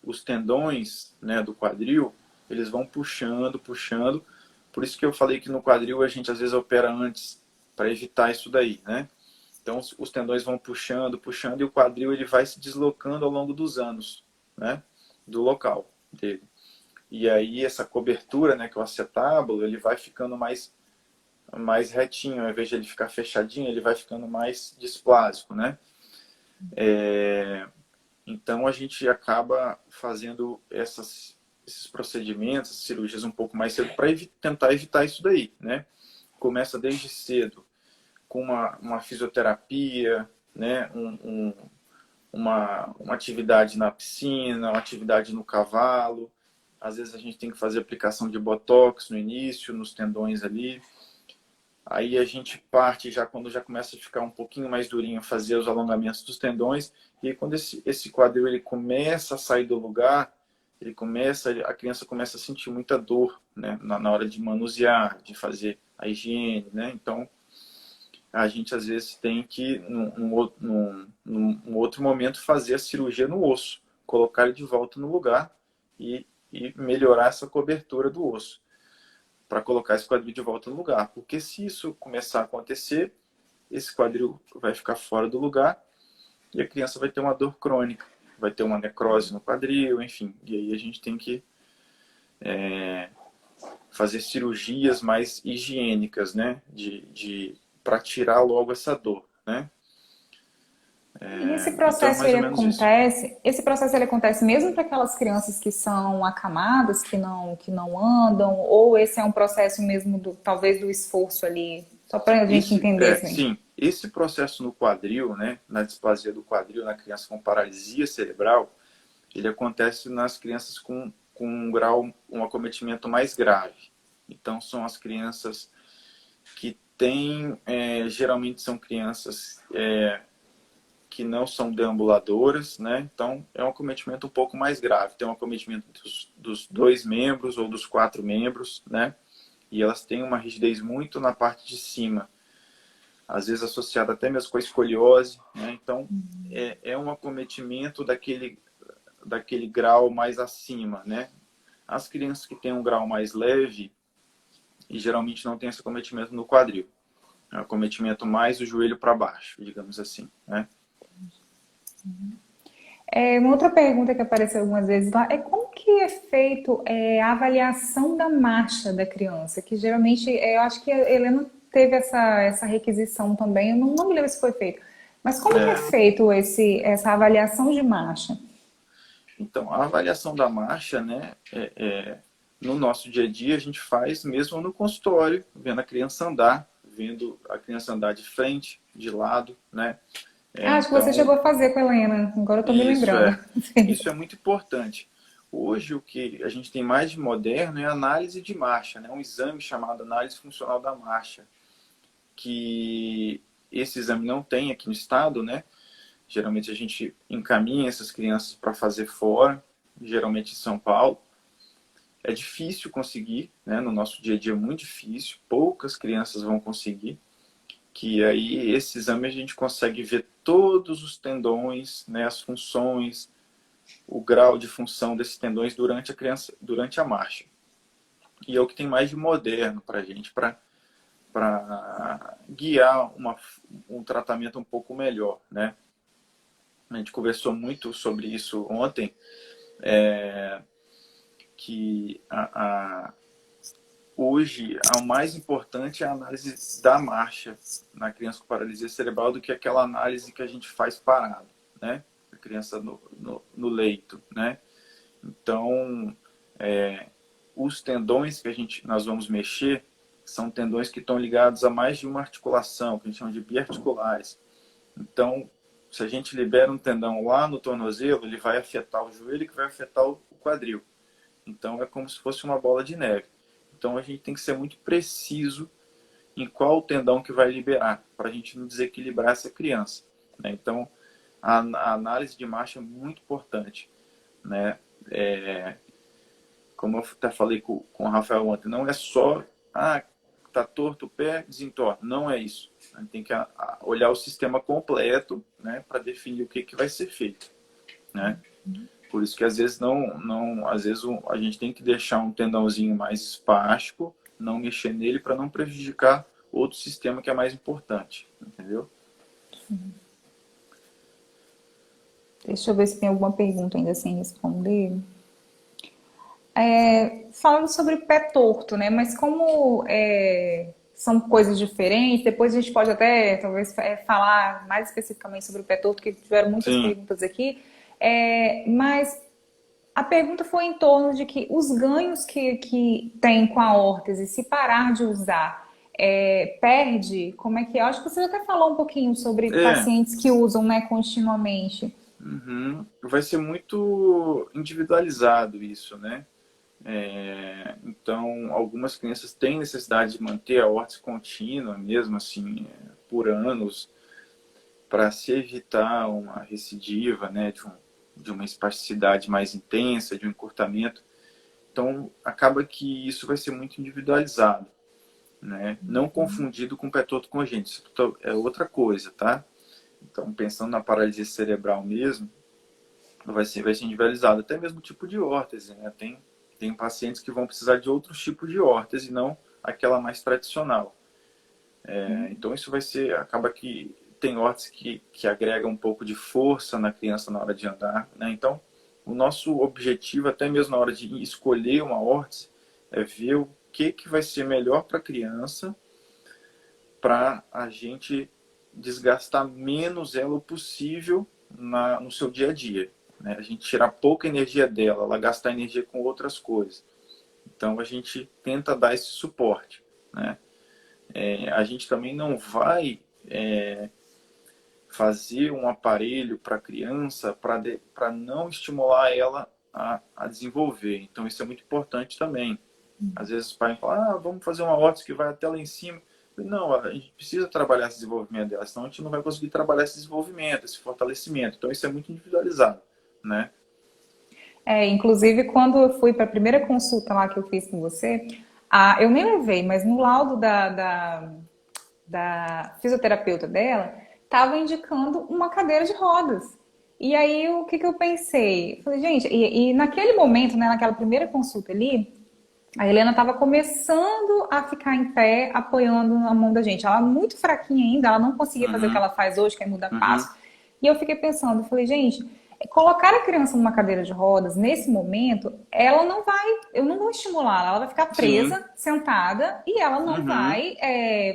os tendões, né, do quadril, eles vão puxando, puxando. Por isso que eu falei que no quadril a gente às vezes opera antes, para evitar isso daí, né? Então os tendões vão puxando, puxando, e o quadril ele vai se deslocando ao longo dos anos, né, do local dele. E aí essa cobertura, né, que é o acetábulo, ele vai ficando mais retinho, ao invés de ele ficar fechadinho, ele vai ficando mais displásico, né? Então a gente acaba fazendo esses procedimentos, essas cirurgias um pouco mais cedo para tentar evitar isso daí, né? Começa desde cedo com uma fisioterapia, né? Uma atividade na piscina, uma atividade no cavalo. Às vezes a gente tem que fazer aplicação de botox no início, nos tendões ali. Aí a gente parte já quando já começa a ficar um pouquinho mais durinho, fazer os alongamentos dos tendões. E aí, quando esse quadril ele começa a sair do lugar, a criança começa a sentir muita dor, né, na hora de manusear, de fazer a higiene, né? Então a gente às vezes tem que num outro momento fazer a cirurgia no osso, colocar ele de volta no lugar e melhorar essa cobertura do osso, para colocar esse quadril de volta no lugar. Porque se isso começar a acontecer, esse quadril vai ficar fora do lugar e a criança vai ter uma dor crônica, vai ter uma necrose no quadril, enfim. E aí a gente tem que fazer cirurgias mais higiênicas, né? Para tirar logo essa dor, né? E esse Então é processo mais ou menos isso. esse processo ele acontece mesmo para aquelas crianças que são acamadas, que não andam, ou esse é um processo mesmo talvez do esforço ali, só para a gente entender assim. Sim, esse processo no quadril, né, na displasia do quadril, na criança com paralisia cerebral, ele acontece nas crianças com um acometimento mais grave. Então, são as crianças que têm, geralmente são crianças que não são deambuladoras, né? Então, é um acometimento um pouco mais grave. Tem um acometimento dos 2 membros ou dos 4 membros, né? E elas têm uma rigidez muito na parte de cima, às vezes associada até mesmo com a escoliose, né? Então, é um acometimento daquele grau mais acima, né? As crianças que têm um grau mais leve, e geralmente não tem esse acometimento no quadril. É um acometimento mais do joelho para baixo, digamos assim, né? Uma outra pergunta que apareceu algumas vezes lá é como que é feito a avaliação da marcha da criança, que geralmente eu acho que a Helena teve essa requisição também, eu não me lembro se foi feito. Mas como que é feito essa avaliação de marcha? Então, a avaliação da marcha, né, no nosso dia a dia, a gente faz mesmo no consultório, vendo a criança andar, vendo a criança andar de frente, de lado, né? Acho que você chegou a fazer com a Helena, agora eu estou me Isso lembrando. isso é muito importante. Hoje, o que a gente tem mais de moderno é a análise de marcha, né? Um exame chamado análise funcional da marcha, que esse exame não tem aqui no estado, né? Geralmente a gente encaminha essas crianças para fazer fora, geralmente em São Paulo. É difícil conseguir, né? No nosso dia a dia é muito difícil, poucas crianças vão conseguir, que aí esse exame a gente consegue ver todos os tendões, né? As funções, o grau de função desses tendões durante a criança, durante a marcha. E é o que tem mais de moderno para a gente, para guiar um tratamento um pouco melhor, né? A gente conversou muito sobre isso ontem, que hoje o mais importante é a análise da marcha na criança com paralisia cerebral do que aquela análise que a gente faz parado, né? A criança no leito, né? Então, os tendões que nós vamos mexer são tendões que estão ligados a mais de uma articulação, que a gente chama de biarticulares. Então, se a gente libera um tendão lá no tornozelo, ele vai afetar o joelho, que vai afetar o quadril. Então, é como se fosse uma bola de neve. Então, a gente tem que ser muito preciso em qual tendão que vai liberar, para a gente não desequilibrar essa criança, né? Então, a análise de marcha é muito importante, né? Como eu até falei com o Rafael ontem, não é só, tá torto o pé, desentorta. Não é isso. A gente tem que olhar o sistema completo, né, para definir o que vai ser feito, né? Por isso que às vezes às vezes a gente tem que deixar um tendãozinho mais espástico, não mexer nele para não prejudicar outro sistema que é mais importante, entendeu? Deixa eu ver se tem alguma pergunta ainda sem responder. Falando sobre pé torto, né? Mas como são coisas diferentes, depois a gente pode até, talvez, falar mais especificamente sobre o pé torto, que tiveram muitas perguntas aqui. Mas a pergunta foi em torno de que os ganhos que tem com a órtese, se parar de usar, perde? Como é que é? Eu acho que você até falou um pouquinho sobre pacientes que usam, né, continuamente. Vai ser muito individualizado isso, né? Então, algumas crianças têm necessidade de manter a órtese contínua, mesmo assim, por anos, para se evitar uma recidiva, né, de uma espasticidade mais intensa, de um encurtamento. Então, acaba que isso vai ser muito individualizado, né? Não confundido com pé torto congênito, isso é outra coisa, tá? Então, pensando na paralisia cerebral mesmo, vai ser individualizado, até mesmo o tipo de órtese, né? Tem pacientes que vão precisar de outros tipos de órtese, não aquela mais tradicional. Então, isso acaba que tem órtese que agrega um pouco de força na criança na hora de andar, né? Então, o nosso objetivo, até mesmo na hora de escolher uma órtese, é ver o que vai ser melhor para a criança, para a gente desgastar menos ela o possível no seu dia a dia, né? A gente tirar pouca energia dela, ela gastar energia com outras coisas. Então, a gente tenta dar esse suporte, né? A gente também não vai fazer um aparelho para a criança para não estimular ela a desenvolver. Então, isso é muito importante também. Às vezes os pais falam, vamos fazer uma órtese que vai até lá em cima. Não, a gente precisa trabalhar esse desenvolvimento dela, senão a gente não vai conseguir trabalhar esse desenvolvimento, esse fortalecimento. Então, isso é muito individualizado, né? Inclusive, quando eu fui para a primeira consulta lá que eu fiz com você, eu nem levei, mas no laudo da fisioterapeuta dela, estava indicando uma cadeira de rodas. E aí, o que eu pensei? Eu falei, gente, e naquele momento, né, naquela primeira consulta ali, a Helena estava começando a ficar em pé, apoiando a mão da gente. Ela é muito fraquinha ainda, ela não conseguia fazer o que ela faz hoje, que é mudar passo. E eu fiquei pensando, eu falei, gente, colocar a criança numa cadeira de rodas, nesse momento, ela não vai, eu não vou estimular ela vai ficar presa, sentada, e ela não vai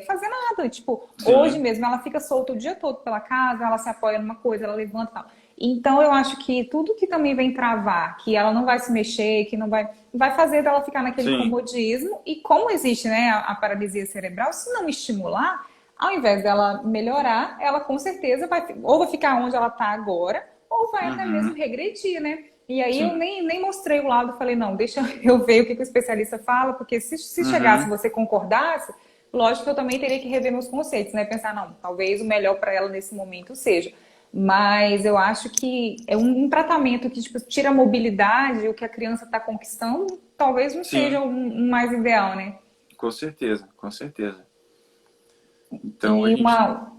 fazer nada. Tipo, hoje mesmo, ela fica solta o dia todo pela casa, ela se apoia numa coisa, ela levanta e tal. Então, eu acho que tudo que também vem travar, que ela não vai se mexer, que não vai fazer dela ficar naquele comodismo. E como existe, né, a paralisia cerebral, se não estimular, ao invés dela melhorar, ela com certeza vai ficar onde ela está agora, ou vai até mesmo regredir, né? E aí eu nem mostrei o lado, falei, não, deixa eu ver o que o especialista fala, porque se chegasse, você concordasse, lógico que eu também teria que rever meus conceitos, né? Pensar, não, talvez o melhor para ela nesse momento seja. Mas eu acho que é um tratamento que tipo, tira a mobilidade, o que a criança está conquistando, talvez não seja o mais ideal, né? Com certeza, com certeza. Então,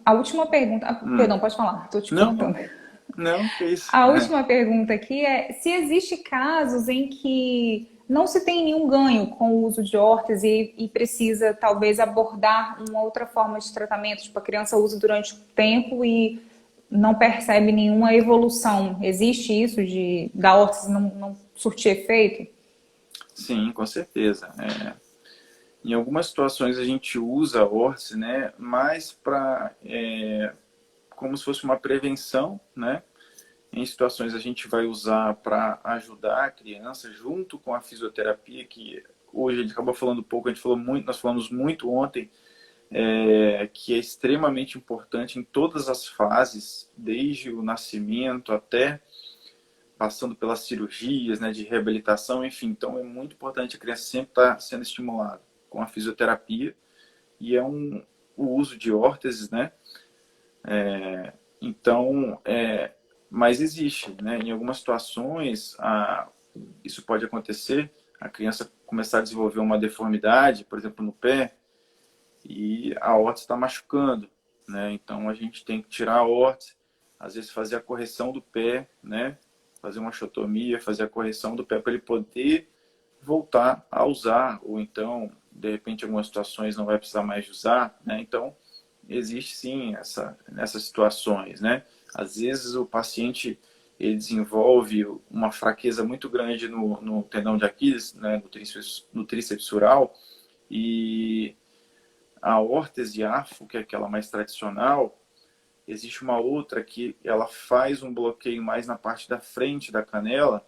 a última pergunta... Perdão, pode falar, estou te perguntando. Não, que isso. A última pergunta aqui é se existe casos em que não se tem nenhum ganho com o uso de órtese e precisa talvez abordar uma outra forma de tratamento, tipo a criança usa durante o tempo e não percebe nenhuma evolução. Existe isso de da órtese não surtir efeito? Sim, com certeza. Em algumas situações a gente usa a órtese, né, mais para como se fosse uma prevenção, né? Em situações a gente vai usar para ajudar a criança junto com a fisioterapia, que hoje a gente acabou falando pouco, a gente falou muito, nós falamos muito ontem, que é extremamente importante em todas as fases, desde o nascimento até passando pelas cirurgias, né, de reabilitação, enfim. Então é muito importante a criança sempre estar sendo estimulada com a fisioterapia e o uso de órteses, né? Então, mas existe, né? Em algumas situações, isso pode acontecer, a criança começar a desenvolver uma deformidade, por exemplo, no pé, e a órtese está machucando, né? Então a gente tem que tirar a órtese, às vezes fazer a correção do pé, né? Fazer uma osteotomia, fazer a correção do pé para ele poder voltar a usar, ou então, de repente, em algumas situações não vai precisar mais de usar, né? Então, existe sim nessas situações, né? Às vezes o paciente ele desenvolve uma fraqueza muito grande no tendão de Aquiles, né? No tríceps sural, e a órtese afo, que é aquela mais tradicional, existe uma outra que ela faz um bloqueio mais na parte da frente da canela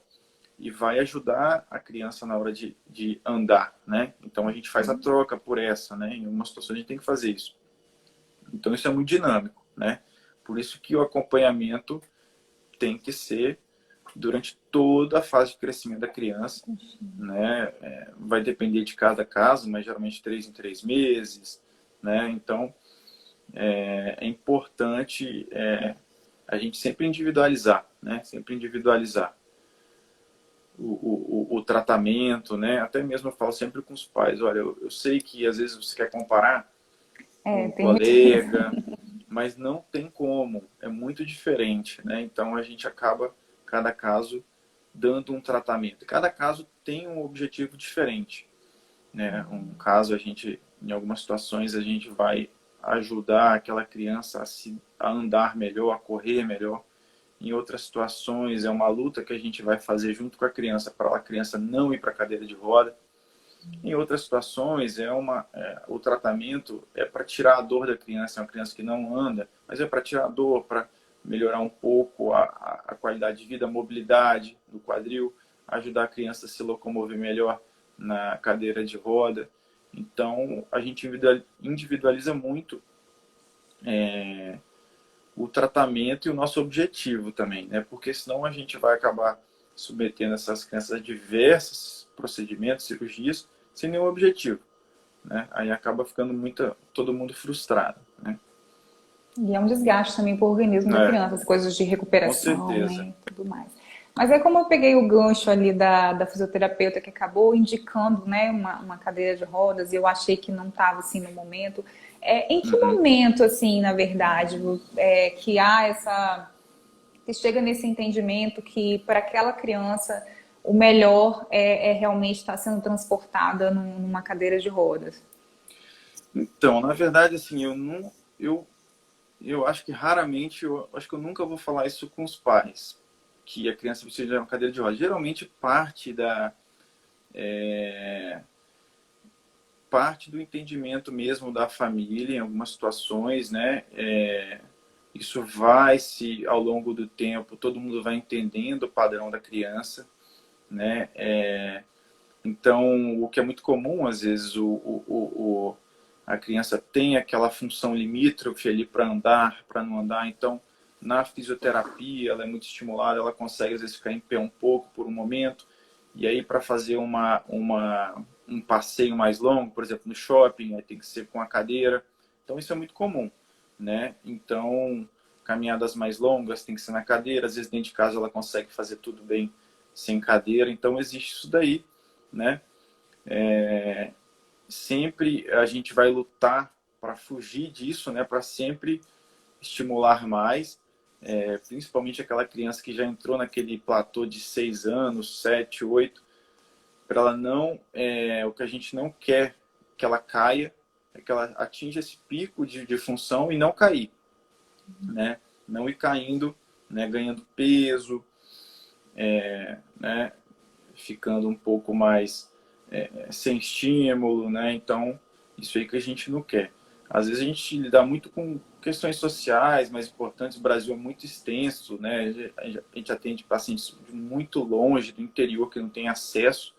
e vai ajudar a criança na hora de andar, né? Então a gente faz a troca por essa, né? Em algumas situações a gente tem que fazer isso. Então isso é muito dinâmico, né? Por isso que o acompanhamento tem que ser durante toda a fase de crescimento da criança, né? Vai depender de cada caso, mas geralmente 3 em 3 meses, né? Então é importante a gente sempre individualizar, né? Sempre individualizar o tratamento, né? Até mesmo eu falo sempre com os pais, olha, eu sei que às vezes você quer comparar com um Tem muito isso. colega, mas não tem como, é muito diferente, né? Então a gente acaba, cada caso, dando um tratamento. Cada caso tem um objetivo diferente, né? Um caso em algumas situações a gente vai ajudar aquela criança a andar melhor, a correr melhor. Em outras situações é uma luta que a gente vai fazer junto com a criança para a criança não ir para a cadeira de roda. Em outras situações o tratamento é para tirar a dor da criança, é uma criança que não anda, mas é para tirar a dor, para melhorar um pouco a qualidade de vida, a mobilidade do quadril, ajudar a criança a se locomover melhor na cadeira de roda. Então a gente individualiza muito o tratamento e o nosso objetivo também, né? Porque senão a gente vai acabar submetendo essas crianças a diversos procedimentos, cirurgias, sem nenhum objetivo, né? Aí acaba ficando todo mundo frustrado, né? E é um desgaste também para o organismo da criança, as coisas de Com recuperação, certeza. né, e tudo mais. Mas é como eu peguei o gancho ali da fisioterapeuta que acabou indicando, né, uma cadeira de rodas e eu achei que não estava assim no momento. Em que Uhum. momento, assim, na verdade, que há que chega nesse entendimento que para aquela criança o melhor é realmente estar sendo transportada numa cadeira de rodas? Então, na verdade, assim, eu acho que raramente, eu acho que eu nunca vou falar isso com os pais, que a criança precisa de uma cadeira de rodas. Geralmente parte do entendimento mesmo da família em algumas situações, né? Isso ao longo do tempo, todo mundo vai entendendo o padrão da criança, né? Então, o que é muito comum, às vezes, a criança tem aquela função limítrofe ali para andar, para não andar. Então, na fisioterapia, ela é muito estimulada, ela consegue, às vezes, ficar em pé um pouco por um momento. E aí, para fazer um passeio mais longo, por exemplo, no shopping, aí tem que ser com a cadeira. Então, isso é muito comum, né? Então, caminhadas mais longas tem que ser na cadeira. Às vezes, dentro de casa, ela consegue fazer tudo bem sem cadeira. Então, existe isso daí, né? Sempre a gente vai lutar para fugir disso, né? Para sempre estimular mais. principalmente aquela criança que já entrou naquele platô de 6 anos, 7, 8, para ela não, o que a gente não quer que ela caia, é que ela atinja esse pico de função e não cair, né? Não ir caindo, né? Ganhando peso, né? Ficando um pouco mais sem estímulo, né? Então, isso aí que a gente não quer. Às vezes a gente lida muito com questões sociais mais importantes. O Brasil é muito extenso, né? A gente atende pacientes de muito longe, do interior, que não tem acesso.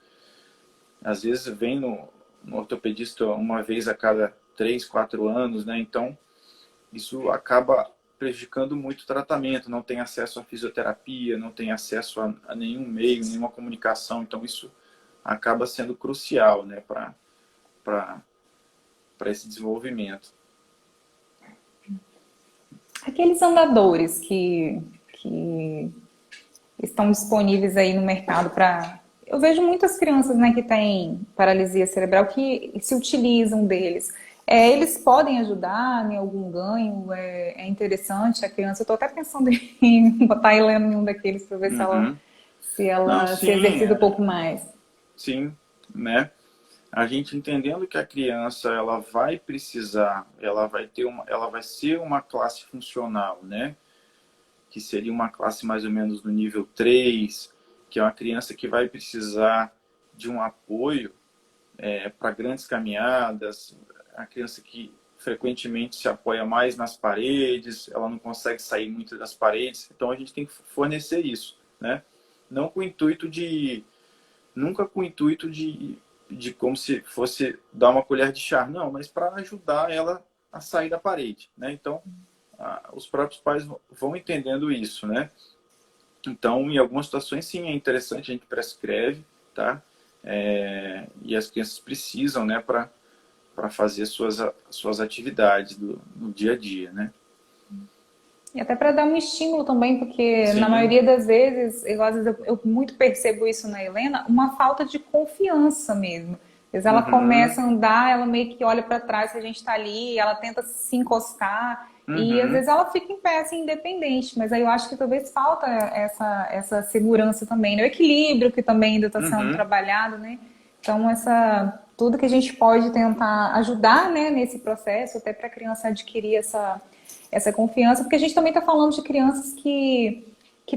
Às vezes vem no ortopedista uma vez a cada 3, 4 anos, né? Então, isso acaba prejudicando muito o tratamento. Não tem acesso à fisioterapia, não tem acesso a nenhum meio, nenhuma comunicação. Então, isso acaba sendo crucial, né? Para esse desenvolvimento. Aqueles andadores que estão disponíveis aí no mercado para... Eu vejo muitas crianças, né, que têm paralisia cerebral que se utilizam deles. Eles podem ajudar em algum ganho? É interessante a criança. Eu estou até pensando em botar a Helena em um daqueles para ver Uhum. se Não, ela se sim, exercita um pouco mais. sim, né? A gente entendendo que a criança ela vai precisar, ela vai ser uma classe funcional, né? Que seria uma classe mais ou menos no nível 3, que é uma criança que vai precisar de um apoio para grandes caminhadas, a criança que frequentemente se apoia mais nas paredes, ela não consegue sair muito das paredes, então a gente tem que fornecer isso, né? Não com o intuito de, nunca com o intuito de como se fosse dar uma colher de chá, não, mas para ajudar ela a sair da parede, né? Então, os próprios pais vão entendendo isso, né? Então, em algumas situações, sim, é interessante, a gente prescreve, tá? E as crianças precisam, né, para fazer suas atividades no dia a dia, né? E até para dar um estímulo também, porque na Sim. maioria das vezes, às vezes eu muito percebo isso na Helena, uma falta de confiança mesmo. Às vezes ela Uhum. começa a andar, ela meio que olha para trás, se a gente está ali, ela tenta se encostar, e às Uhum. vezes ela fica em pé, assim, independente. Mas aí eu acho que talvez falta essa segurança também, né? O equilíbrio que também ainda está sendo Uhum. trabalhado, né? Então, tudo que a gente pode tentar ajudar, né, nesse processo, até para a criança adquirir essa confiança, porque a gente também está falando de crianças que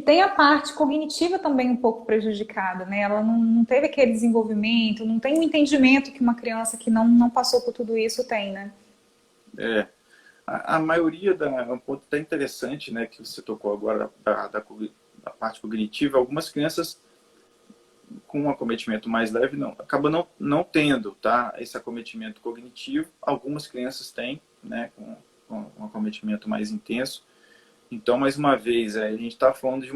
tem a parte cognitiva também um pouco prejudicada, né? Ela não teve aquele desenvolvimento, não tem o entendimento que uma criança que não passou por tudo isso tem, né? É. A maioria um ponto até interessante, né, que você tocou agora da parte cognitiva, algumas crianças com um acometimento mais leve acaba não tendo, tá, esse acometimento cognitivo. Algumas crianças têm, né, com um acometimento mais intenso. Então, mais uma vez, a gente está falando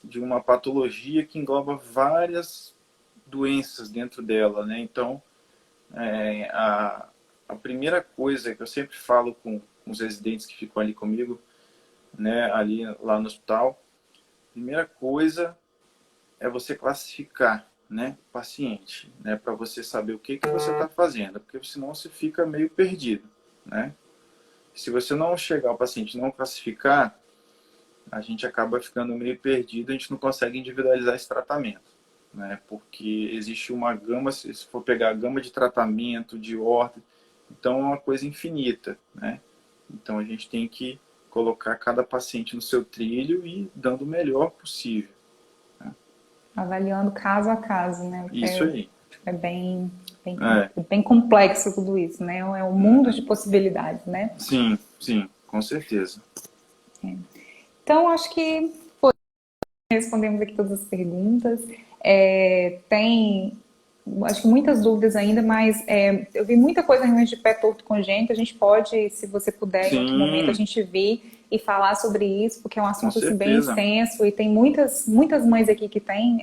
de uma patologia que engloba várias doenças dentro dela, né? Então, a primeira coisa que eu sempre falo com os residentes que ficam ali comigo, né, ali lá no hospital, primeira coisa é você classificar, né, o paciente, né, para você saber o que você está fazendo, porque senão você fica meio perdido, né? Se você não chegar ao paciente e não classificar, a gente acaba ficando meio perdido, a gente não consegue individualizar esse tratamento, né? Porque existe uma gama, se for pegar a gama de tratamento, de ordem, então é uma coisa infinita, né? Então a gente tem que colocar cada paciente no seu trilho e dando o melhor possível, né? Avaliando caso a caso, né? Isso aí. É É. bem complexo tudo isso, né? É um mundo de possibilidades, né? Sim, sim, com certeza. Então, acho que respondemos aqui todas as perguntas. Tem, acho que muitas dúvidas ainda, mas eu vi muita coisa realmente de pé torto congênito. A gente pode, se você puder, em outro momento, a Sim, gente vir e falar sobre isso, porque é um com assunto assim, bem certeza. extenso e tem muitas mães aqui que têm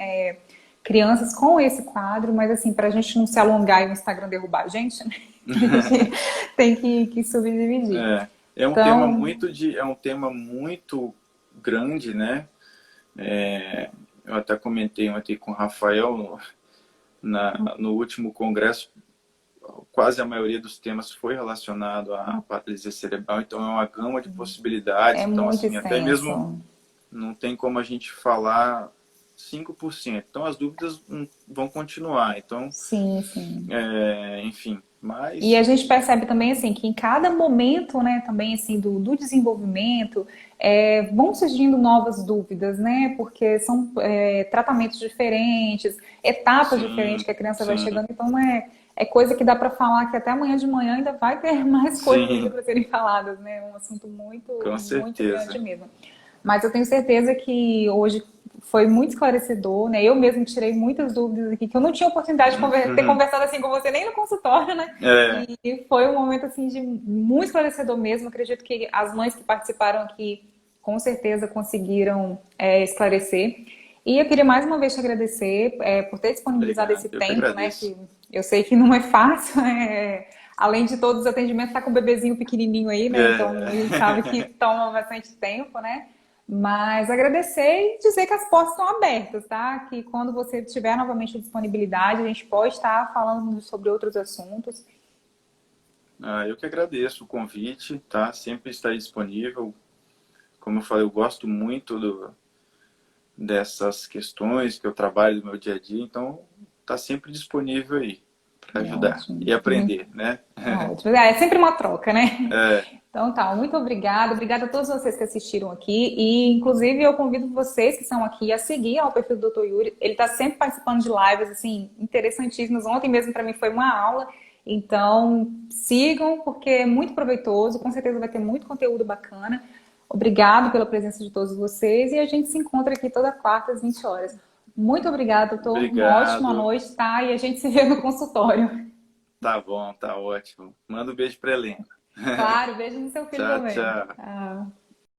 crianças com esse quadro, mas assim, para a gente não se alongar e o Instagram derrubar a gente, né? A gente tem que subdividir. Então, É um tema muito grande, né? Eu até comentei ontem com o Rafael no último congresso. quase a maioria dos temas foi relacionado à paralisia cerebral, então é uma gama de possibilidades. É Então, muito assim, até mesmo extenso. não tem como a gente falar 5%. Então, as dúvidas vão continuar. Então, Sim, sim. enfim, E a mas gente percebe também assim que em cada momento, né, também assim do desenvolvimento, vão surgindo novas dúvidas, né? Porque são tratamentos diferentes, etapas diferentes sim, que a criança vai sim, chegando, então é coisa que dá para falar que até amanhã de manhã ainda vai ter mais coisas ainda sim, para serem faladas, né? É um assunto muito, com muito grande certeza. mesmo. Mas eu tenho certeza que hoje foi muito esclarecedor, né? Eu mesmo tirei muitas dúvidas aqui, que eu não tinha oportunidade de ter conversado assim com você nem no consultório, né? É, E foi um momento assim de muito esclarecedor mesmo. Acredito que as mães que participaram aqui com certeza conseguiram esclarecer. E eu queria mais uma vez te agradecer por ter disponibilizado obrigado, esse eu que tempo, né? agradeço. Que eu sei que não é fácil, além de todos os atendimentos, tá com um bebezinho pequenininho aí, né? Então a gente sabe que É, toma bastante tempo, né? Mas agradecer e dizer que as portas estão abertas, tá? Que quando você tiver novamente disponibilidade, a gente pode estar falando sobre outros assuntos. eu que agradeço o convite, tá? Sempre estarei disponível. Como eu falei, eu gosto muito dessas questões que eu trabalho no meu dia a dia, então tá sempre disponível aí para ajudar Ótimo. e aprender, né? Ótimo. É sempre uma troca, né? É, Então tá, muito obrigada. Obrigada a todos vocês que assistiram aqui. E, inclusive, eu convido vocês que são aqui a seguir o perfil do Dr. Yuri. Ele está sempre participando de lives, assim, interessantíssimas. Ontem mesmo, para mim, foi uma aula. Então, sigam, porque é muito proveitoso. Com certeza vai ter muito conteúdo bacana. Obrigado pela presença de todos vocês. E a gente se encontra aqui toda quarta às 20 horas. Muito obrigada, doutor. Uma ótima obrigado. noite, tá? E a gente se vê no consultório. Tá bom, tá ótimo. Manda um beijo para Helena. Claro, beijo no seu filho Tchau, também. tchau. Tchau.